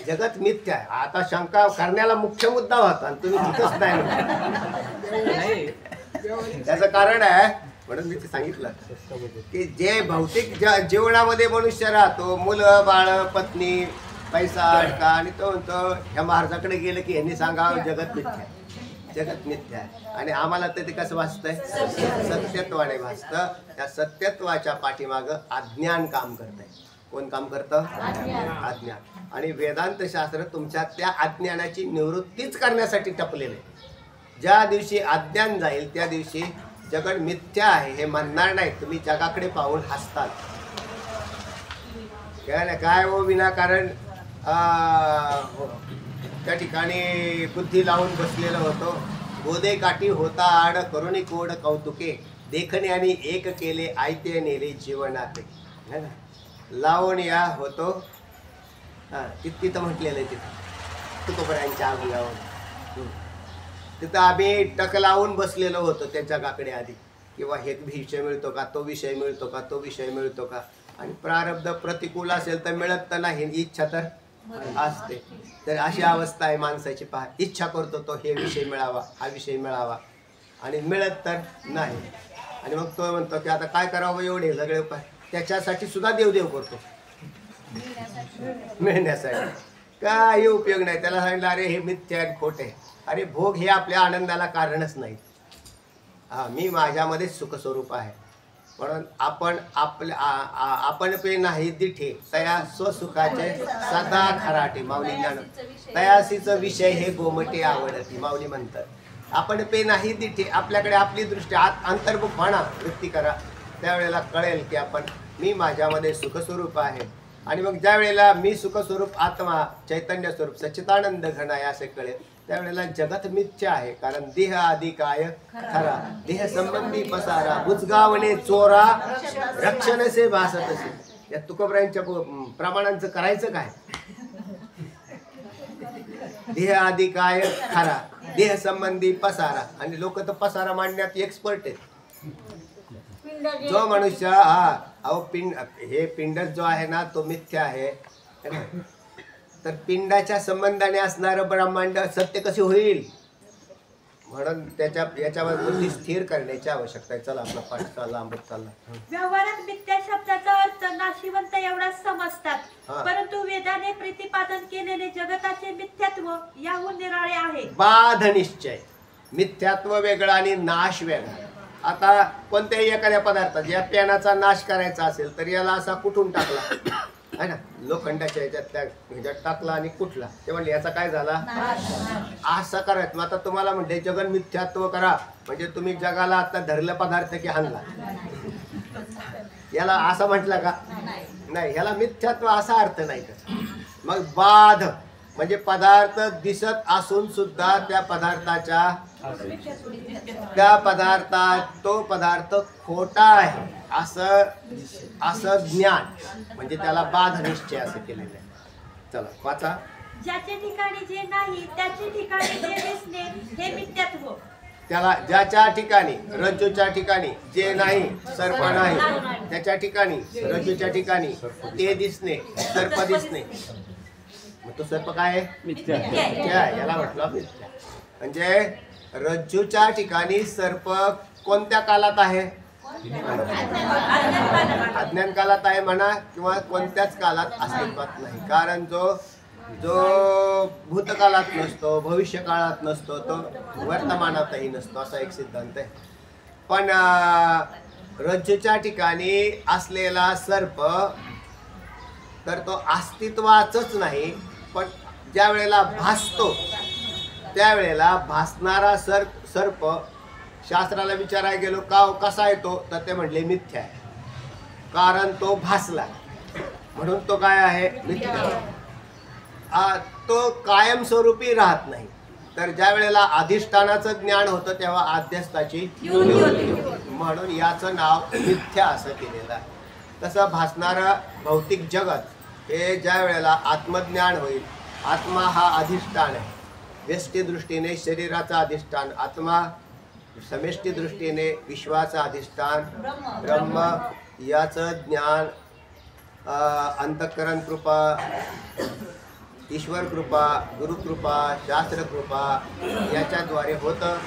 जगत मिथ्या आहे. आता शंका करण्याला मुख्य मुद्दा होता आणि तुम्ही तिथंच नाही. त्याचं कारण आहे म्हणून मी ते सांगितलं की जे भौतिक जीवनामध्ये मनुष्य राहतो, मुलं बाळ पत्नी पैसा अडका, आणि तो म्हणतो ह्या महाराजाकडे गेलं की यांनी सांगावं जगत मिथ्या आहे, जगत मिथ्या आहे. आणि आम्हाला तर ते कसं भासतंय? सत्यत्वाने भासतं. त्या सत्यत्वाच्या पाठीमागं अज्ञान काम करतंय. कोण काम करतं? अज्ञान. आणि वेदांत शास्त्र तुमच्या त्या अज्ञानाची निवृत्तीच करण्यासाठी टपलेले. ज्या दिवशी अज्ञान जाईल त्या दिवशी जगत मिथ्या आहे हे म्हणणार नाही. तुम्ही जगाकडे पाहून हसतात. काय हो विनाकारण त्या ठिकाणी बुद्धी लावून बसलेलं होतो. गोदे काठी होता आड करुणी कोड कौतुके, देखणे आणि एक केले आयते नेले जीवनाते. है ना? लावून या होतो. तिथं म्हटलेलं आहे तिथं तुकोबरायांच्या अभंगावर. तिथं आम्ही टक लावून बसलेलो होतो त्या जगाकडे आधी, किंवा हे विषय मिळतो का, तो विषय मिळतो का, तो विषय मिळतो का. आणि प्रारब्ध प्रतिकूल असेल तर मिळत तर नाही, इच्छा तर असते. तर अशी अवस्था आहे माणसाची. पहा, इच्छा करतो तो हे विषय मिळावा, हा विषय मिळावा, आणि मिळत तर नाही. आणि मग तो म्हणतो की आता काय करावं एवढे सगळे उपाय. त्याच्यासाठी सुद्धा देवदेव करतो मिळण्यासाठी. काही उपयोग नाही. त्याला सांगितलं अरे हे मिथ्या आहे, खोटे. अरे भोग हे आपल्या आनंदाला कारणच नाही. मी माझ्यामध्ये सुखस्वरूप आहे. म्हणून आपण पे नाही दिठे तया स्वसुखाचे सदा खराटे. माऊली ज्ञान तयासीचा विषय हे गोमटे आवडती. माऊली म्हणतात आपण पे नाही दिठे. आपल्याकडे आपली दृष्टी अंतर्मुखपणा वृत्ती करा, त्यावेळेला कळेल की मी माझ्यामध्ये सुखस्वरूप आहे. आणि मग ज्या वेळेला मी सुखस्वरूप आत्मा चैतन्य स्वरूप सच्चिदानंद घन आहे असे कळेल त्यावेळेला जगत मिथ्या आहे. कारण देह आदी काय खरा, देह संबंधी पसारा, बुजगावणे चोरा, रक्षण से भासत असे. या तुकोबरायांच्या प्रमाणांचं करायचं काय? देह आदी काय खरा, देह संबंधी पसारा. आणि लोक तर पसारा मांडण्यात एक्सपर्ट आहेत. जो मनुष्य हे पिंड जो आहे ना तो मिथ्या आहे. तर पिंडाच्या संबंधाने असणारं ब्रह्मांड सत्य कसे होईल? म्हणून याच्यावर बुद्धी स्थिर करण्याची आवश्यकता आहे. चला आपला पाठ चालला आंबट चालला. व्यवहारात मिथ्या शब्दाचा अर्थ नाशिवंत एवढाच समजतात, परंतु वेदाने प्रतिपादन केलेले जगताचे मिथ्यात्व याहून निराळे आहे. बाध निश्चय, मिथ्यात्व वेगळं आणि नाश वेगळा. आता कोणत्याही एखाद्या पदार्थात या पेनाचा नाश करायचा असेल तर याला असा कुठून टाकला आहे ना, लोखंडाच्या ह्याच्यात टाकला आणि कुठला, ते म्हणले याचा काय झाला असा करायचं. मग आता तुम्हाला म्हणते जगन मिथ्यात्व करा म्हणजे तुम्ही जगाला आता धरलं पदार्थ की हाणला, याला असं म्हटलं का? नाही, ह्याला मिथ्यात्व असा अर्थ नाही. मग बाध म्हणजे पदार्थ दिसत असून सुद्धा त्या पदार्थात तो पदार्थ खोटा आहे असं ज्ञान, म्हणजे त्याला बाध निश्चय असं केलेलं आहे. चला वाचा. ज्याचे ठिकाणी जे नाही त्याचे ठिकाणी जे दिसणे हे मिथ्यात्व. त्याला ज्याच्या ठिकाणी रज्जूच्या ठिकाणी जे नाही, सर्प नाही, त्याच्या ठिकाणी रज्जूच्या ठिकाणी ते दिसणे, सर्प दिसणे. मग तो सर्प काय आहे? मिथ्या. याला म्हटलं मिथ्या. म्हणजे रज्जूच्या ठिकाणी सर्प कोणत्या कालात आहे? अज्ञान कालात आहे म्हणा, किंवा कोणत्याच कालात अस्तित्वात नाही. कारण जो भूतकाळात नसतो, भविष्य काळात नसतो, तो वर्तमानातही नसतो, असा एक सिद्धांत आहे. पण रज्जूच्या ठिकाणी असलेला सर्प तर तो अस्तित्वाचंच नाही, पण ज्या वेळेला भासतो त्यावेळेला भासणारा सर्प शास्त्राला विचारायला गेलो का कसा येतो, तर ते म्हणले मिथ्या आहे. कारण तो भासला म्हणून तो काय आहे? मिथ्या. तो कायमस्वरूपी राहत नाही. तर ज्या वेळेला अधिष्ठानाचं ज्ञान होतं तेव्हा अध्यस्थाची म्हणून याचं नाव मिथ्या असं केलेलं आहे. तसं भासणारं भौतिक जगत हे ज्या वेळेला आत्मज्ञान होईल, आत्मा हा अधिष्ठान आहे. व्यष्टी दृष्टीने शरीराचा अधिष्ठान आत्मा, समेष्टी दृष्टीने विश्वाचं अधिष्ठान ब्रह्म, याचं ज्ञान अंतःकरण कृपा, ईश्वर कृपा, गुरुकृपा, शास्त्रकृपा याच्याद्वारे होतं.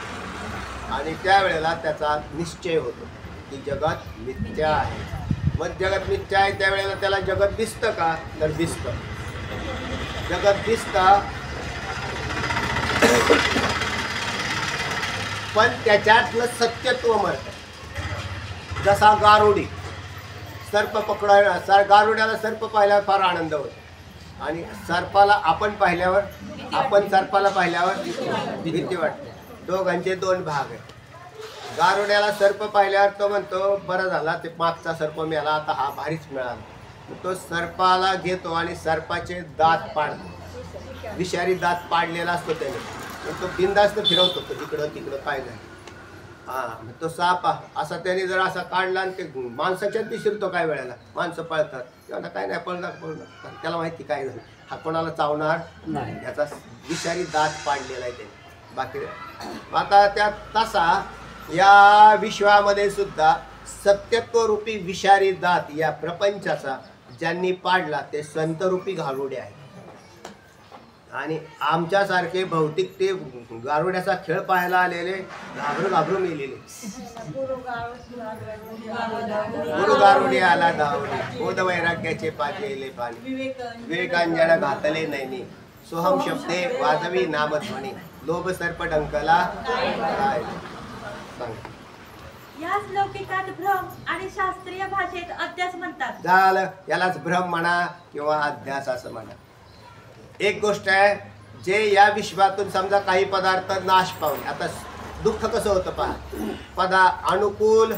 आणि त्यावेळेला त्याचा निश्चय होतो की जगत मिथ्या आहे. मग जगत मिथ्या आहे त्यावेळेला त्याला जगत दिसतं का? तर दिसतं. जगत दिसतं, पण त्याच्यातलं सत्यत्व मरतं. जसा गारुडी सर्प पकडायला, गारुड्याला सर्प पाहिल्यावर फार आनंद होतो आणि सर्पाला आपण सर्पाला पाहिल्यावर भीती वाटते. दोघांचे दोन भाग आहेत. गारुड्याला सर्प पाहिल्यावर तो म्हणतो बरं झाला ते मागचा सर्प मिळाला, आता हा भारीच मिळाला. तो सर्पाला घेतो आणि सर्पाचे दात पाडतो. विषारी दात पाडलेला असतो त्याने, तो बिंदास्त फिरवतो तो इकडं तिकडं काय नाही. तो साप असा त्याने जर असा काढला आणि ते माणसाच्यात शिरतो. काय वेळेला माणसं पळतात, तेव्हा काय नाही पळणार, त्याला माहिती काय नाही, हा कोणाला चावणार नाही. याचा विषारी दात पाडलेला आहे त्याने. बाकी आता त्या तसा या विश्वामध्ये सुद्धा सत्यत्वरूपी विषारी दात या प्रपंचाचा ज्यांनी पाडला ते संतरूपी गारुडे आहे. आणि आमच्यासारखे भौतिक ते गारुड्याचा खेळ पाहायला आलेले घाबरून मेलेले. गुरु गारुडे आला धावले, बोध वैराग्याचे पाजेले पाणी, विवेकांजन घातले नैनी, सोहम शब्दे वाजवी नामध्वनी, लोभ सर्प डंकला. याच लौकिकात भ्रम आणि शास्त्रीय भाषेत अध्यास म्हणतात. झालं, यालाच भ्रम म्हणा किंवा अध्यास असं म्हणा. एक गोष्ट आहे, जे या विश्वातून समजा काही पदार्थ नाश पावले. आता दुःख कसं होतं पहा, अनुकूल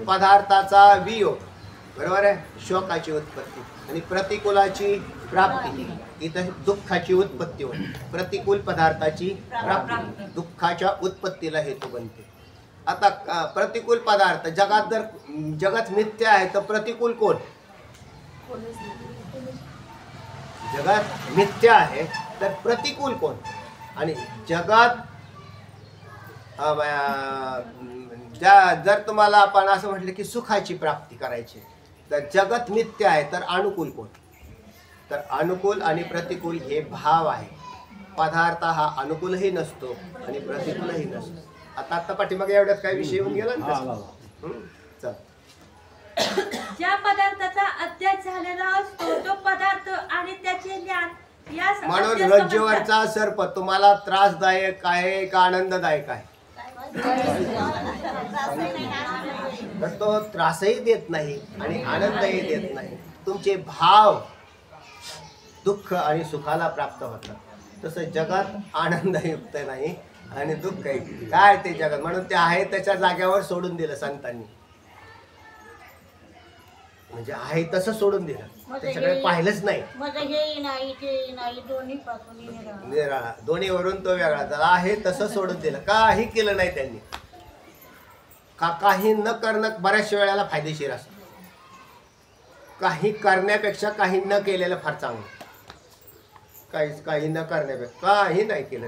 पदार्थाचा वियोग बरोबर आहे. शोकाची उत्पत्ती आणि प्रतिकूलाची प्राप्ती. इथं दुःखाची उत्पत्ती होते. प्रतिकूल पदार्थाची प्राप्ती दुःखाच्या उत्पत्तीला हेतू बनते. आता प्रतिकूल पदार्थ जगात जर जगत मिथ्य आहे तर प्रतिकूल कोण? जगात मिथ्य आहे तर प्रतिकूल कोण? आणि जगात जर तुम्हाला आपण असं म्हटलं की सुखाची प्राप्ती करायची तर जगत मिथ्य आहे तर अनुकूल कोण? तर अनुकूल आणि प्रतिकूल हे भाव आहे. पदार्थ हा अनुकूलही नसतो आणि प्रतिकूलही नसतो. आता पाठीमागे एवढ्यात काही विषय येऊन गेला ना. चल. ज्या पदार्थाचा अध्यास झालेला असतो तो पदार्थ आणि त्याचे ज्ञान यास म्हणून अध्यास रज्जूवरचा सर्प तुम्हाला त्रासदायक आहे का आनंददायक आहे? तर तो त्रासही देत नाही आणि आनंदही देत नाही. तुमचे भाव दुःख आणि सुखाला प्राप्त होतात. तसं जगात आनंदयुक्त नाही आणि दुःख आहे. काय ते जगात म्हणून ते आहे त्याच्या जाग्यावर सोडून दिलं संतांनी. म्हणजे आहे तसं सोडून दिलं, त्याच्याकडे पाहिलंच नाही. निराळा दोन्हीवरून तो वेगळा झाला. आहे तसं सोडून दिलं, काही केलं नाही त्यांनी. काही न करणं बऱ्याचशा वेळेला फायदेशीर असतं. काही करण्यापेक्षा काही न केलेलं फार चांगलं. काही न करण्यापेक्षा काही नाही केलं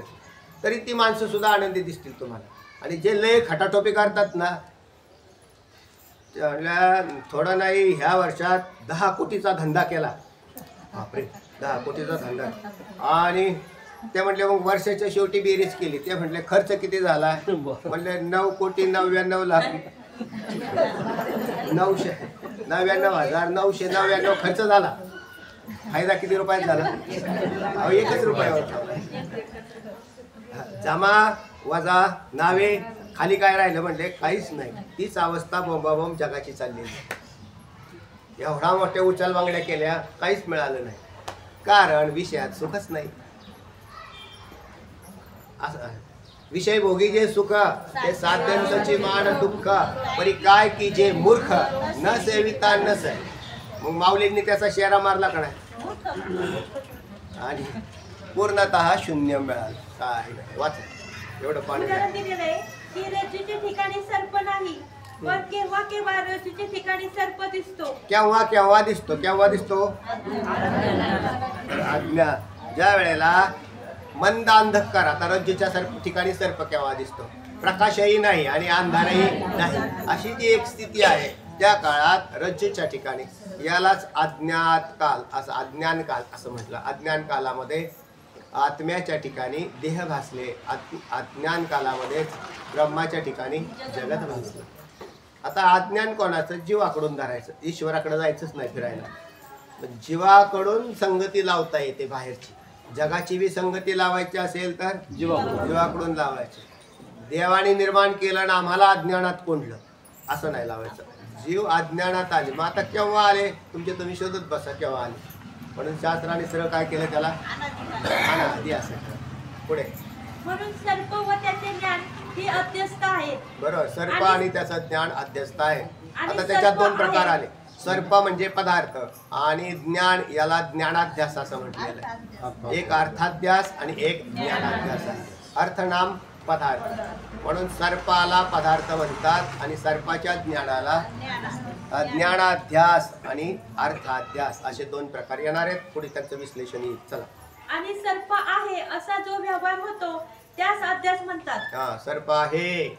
तरी ती माणसं सुद्धा आनंदी दिसतील तुम्हाला. आणि जे लय खटाटोपी करतात ना, त्याला थोडं नाही ह्या वर्षात 10 कोटीचा धंदा केला. बापरे, 10 कोटीचा धंदा. आणि ते म्हटले मग वर्षाच्या शेवटी बेरीज केली. ते म्हटले खर्च किती झाला? म्हटले 9,99,00,000 999,999 खर्च झाला. फायदा किती रुपयात झाला? 1 रुपयावर. जमा वजा नावे खाली काय राहिलं? म्हणजे काहीच नाही. तीच अवस्था बोंबाबोंब जगाची चाललेली. एवढा मोठ्या उचल बांगड्या केल्या, काहीच मिळालं नाही. कारण विषयात सुखच नाही. असं विषय भोगी जे सुख ते साध्यंतची मान दुःख परी काय की जे मूर्ख न सेविता नसे. मग माऊलींनी त्याचा शेरा मारला का नाही? आणि पूर्णतः शून्य मिळालं. काय नाही. वाच एवढं पाणी. उदाहरण दिलेलं आहे की रज्जूच्या ठिकाणी सर्प नाही, पण केव्हा केव्हा रज्जूच्या ठिकाणी सर्प दिसतो. केव्हा दिसतो? आज्ञा. ज्या वेळेला मंद अंधकार. आता रज्जूच्या ठिकाणी सर्प केव्हा दिसतो? प्रकाशही नाही आणि अंधारही नाही. अशी जी एक स्थिती आहे त्या काळात रज्जूच्या ठिकाणी, यालाच अज्ञात काल असं, अज्ञान काल असं म्हटलं. अज्ञान कालामध्ये आत्म्याच्या ठिकाणी देह भासले. अज्ञान कालामध्ये ब्रह्माच्या ठिकाणी जगत भासलं. आता अज्ञान कोणाचं? जीवाकडून धरायचं. ईश्वराकडे जायचंच नाही फिरायला. जीवाकडून संगती लावता येते बाहेरची. जगाची बी संगती लावायची असेल तर जीवाकडून लावायची. देवाने निर्माण केलं ना आम्हाला अज्ञानात कोंडलं असं नाही लावायचं. जीव अज्ञानात आले. मग आता केव्हा आले? तुम्ही शोधत बसा केव्हा आले. म्हणून शास्त्राने सरळ काय केलं? त्याला अनादि असं. पुढे म्हणून सर्प व त्याचे ज्ञान ही अध्यस्त आहे. बरोबर. सर्प आणि त्याचं ज्ञान अध्यस्त आहे. आता त्याच्यात 2 प्रकार आले. सर्प म्हणजे पदार्थ आणि ज्ञान, याला ज्ञानाध्यास असं म्हटलेलं आहे. एक अर्थाध्यास आणि एक ज्ञानाध्यास आहे. अर्थनाम पदार्थ. म्हणून सर्पाला पदार्थ म्हणतात आणि सर्पाच्या ज्ञानाला ज्ञानाध्यास आणि अर्थाध्यास असे 2 प्रकार येणार आहेत. पुढे त्याचं विश्लेषण येईल. चला. आणि सर्प आहे असा जो व्यवहार होतो त्यास अध्यास म्हणतात. सर्प आहे,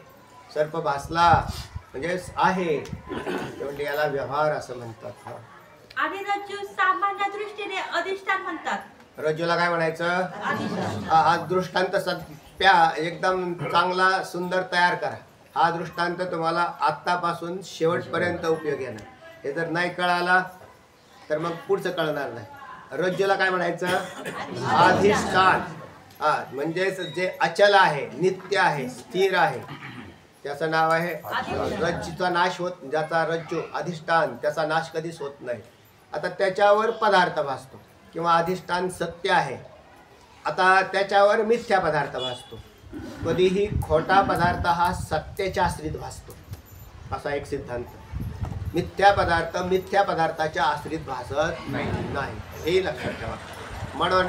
सर्प भासला म्हणजे आहे, म्हणजे याला व्यवहार असं म्हणतात. आणि रज्जू सामान्य दृष्टीने अधिष्ठान म्हणतात. रज्जूला काय म्हणायचं? हा दृष्टांत एकदम चांगला सुंदर तयार करा. हा दृष्टांत तुम्हाला आत्तापासून शेवटपर्यंत उपयोगी येणार. हे जर नाही कळाला तर मग पुढचं कळणार नाही. रज्जूला काय म्हणायचं? अधिष्ठान. म्हणजेच जे अचल आहे, नित्य आहे, स्थिर आहे, त्याचं नाव आहे रज्जूचा नाश होत. ज्याचा रज्जू अधिष्ठान त्याचा नाश कधीच होत नाही. आता त्याच्यावर पदार्थ भासतो किंवा अधिष्ठान सत्य आहे. आता त्याच्यावर मिथ्या पदार्थ भासतो. कधीही खोटा पदार्थ हा सत्याच्या आश्रित भासतो असा एक सिद्धांत. मिथ्या पदार्थ मिथ्या पदार्थाच्या आश्रित भासत नाही, हे लक्षात ठेवा. म्हणून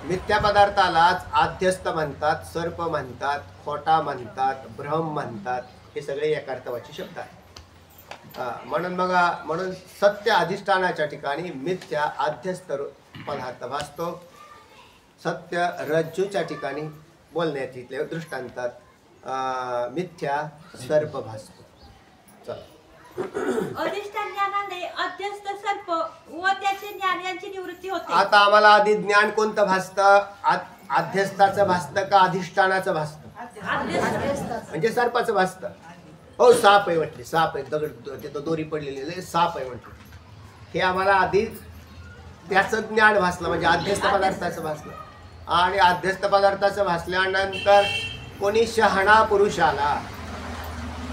मिथ्या पदार्थालाच आध्यस्थ म्हणतात, सर्प म्हणतात, खोटा म्हणतात, भ्रम म्हणतात. हे सगळे एकार्थवाची शब्द आहेत. म्हणून बघा, म्हणून सत्य अधिष्ठानाच्या ठिकाणी मिथ्या आध्यस्थ पदार्थ भासतो. सत्य रज्जूच्या ठिकाणी बोलण्यात येतले दृष्टांतात मिथ्या सर्प भासतो. अधिष्ठान ज्ञानाने अध्यस्थ सर्प व त्याचे ज्ञान यांची निवृत्ती होते. आता आम्हाला आधी ज्ञान कोणतं भासतं? अध्यस्थाचं भासतं का अधिष्ठानाचं भासतं? म्हणजे सर्पाचं भासतं. हो, साप आहे म्हटले, साप आहे, दगड तिथं दोरी पडलेली साप आहे म्हटलं. हे आम्हाला आधी त्याचं ज्ञान भासलं, म्हणजे अध्यस्थ पदार्थाचं भासलं. आणि अध्यस्थ पदार्थाचं भासल्यानंतर कोणी शहाणा पुरुष आला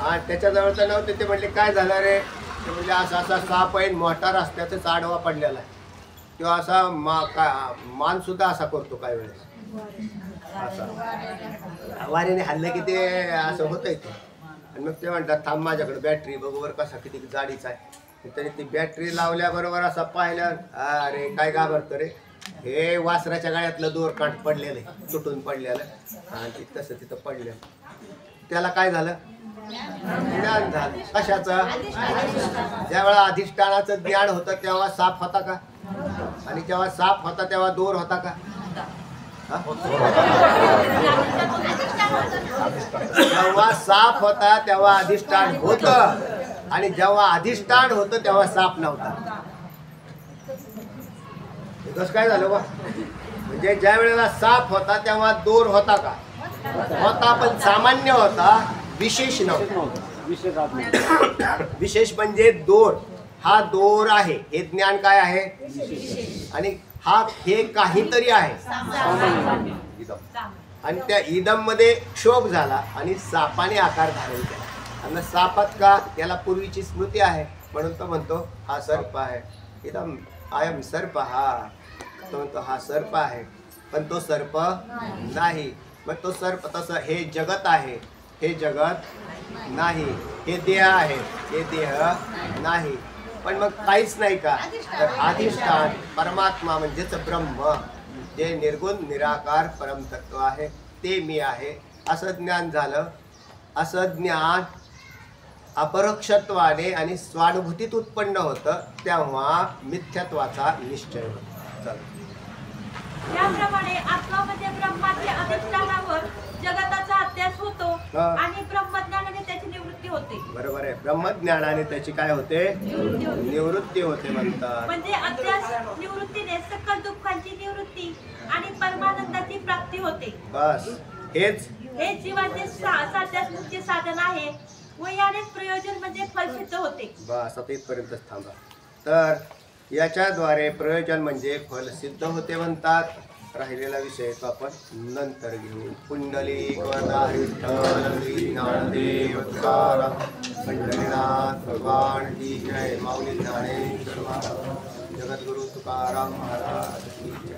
आणि त्याच्याजवळ तर नव्हते, ते म्हणले काय झालं रे? ते म्हणले असा असा साप आहे, मोठा रस्त्याचाच आडवा पडलेला आहे, किंवा असा मान सुद्धा असा करतो काय वेळेस, असा वाऱ्याने हल्लं की ते असं होतंय ते. आणि मग ते म्हणतात थांब माझ्याकडे बॅटरी बरोबर कसा किती जाडीचा आहे. तरी ती बॅटरी लावल्याबरोबर असा पाहिल्या, अरे काय घाबरतं रे, हे वासराच्या गाड्यातलं दोरकाठ पडलेलं आहे, तुटून पडलेलं, आणि तसं तिथं पडलेलं. त्याला काय झालं? ज्ञान झालं. कशाचं? ज्यावेळा अधिष्ठानाचं ज्ञान होतं तेव्हा साप होता का? आणि जेव्हा साप होता तेव्हा दोर होता का? जेव्हा साप होता तेव्हा अधिष्ठान होतं, आणि जेव्हा अधिष्ठान होतं तेव्हा साप नव्हता. कसं काय झालं बा? म्हणजे ज्या वेळेला साप होता तेव्हा दोर होता का? होता, पण सामान्य होता, विशेष नव्हता. विशेष म्हणजे दोर, हा दोर आहे, हे ज्ञान काय आहे? आणि हा हे काहीतरी आहे, आणि त्या इदम मध्ये क्षोभ झाला आणि सापाने आकार धारण केला. आणि सापात का? याला पूर्वीची स्मृती आहे, म्हणून तो म्हणतो हा सर्प आहे. इदम आयम सर्प, हा तो म्हणतो हा सर्प आहे, पण तो सर्प नाही. मग तो सर्प तसं हे जगत आहे, हे जगत नाही. हे देह आहे, हे देह नाही. पण मग काहीच नाही का? तर अधिष्ठान परमात्मा म्हणजेच ब्रह्म, जे निर्गुण निराकार परमतत्व आहे, ते मी आहे, असं ज्ञान झालं. असं ज्ञान अपरोक्षत्वाने आणि स्वानुभूतीत उत्पन्न होतं, तेव्हा मिथ्यात्वाचा निश्चय होतो. याप्रमाणे आत्मा म्हणजे ब्रह्माच्या अधिष्ठानावर जगताचा अध्यास होतो आणि ब्रह्मज्ञानाने त्याची निवृत्ती होते. बरोबर आहे. ब्रह्मज्ञानाने त्याची काय होते? निवृत्ती होते म्हणतात. म्हणजे अध्यास निवृत्तीने सकल दुःखांची निवृत्ती आणि परमानंदाची प्राप्ती होते. बस हेच जीवाचे साध्यास मुख्य साधन आहे व यानेच प्रयोजन म्हणजे फल सिद्ध होते. बस आता इथपर्यंतच थांबा. तर याच्याद्वारे प्रयोजन म्हणजे फल सिद्ध होते म्हणतात. राहिलेला विषय तो आपण नंतर घेऊ. पुंडलिक ज्ञानदेव तुकाराम पंढरीनाथ भगवान की जय. माऊली ज्ञानेश्वर महाराज, जगद्गुरु तुकाराम महाराज की जय.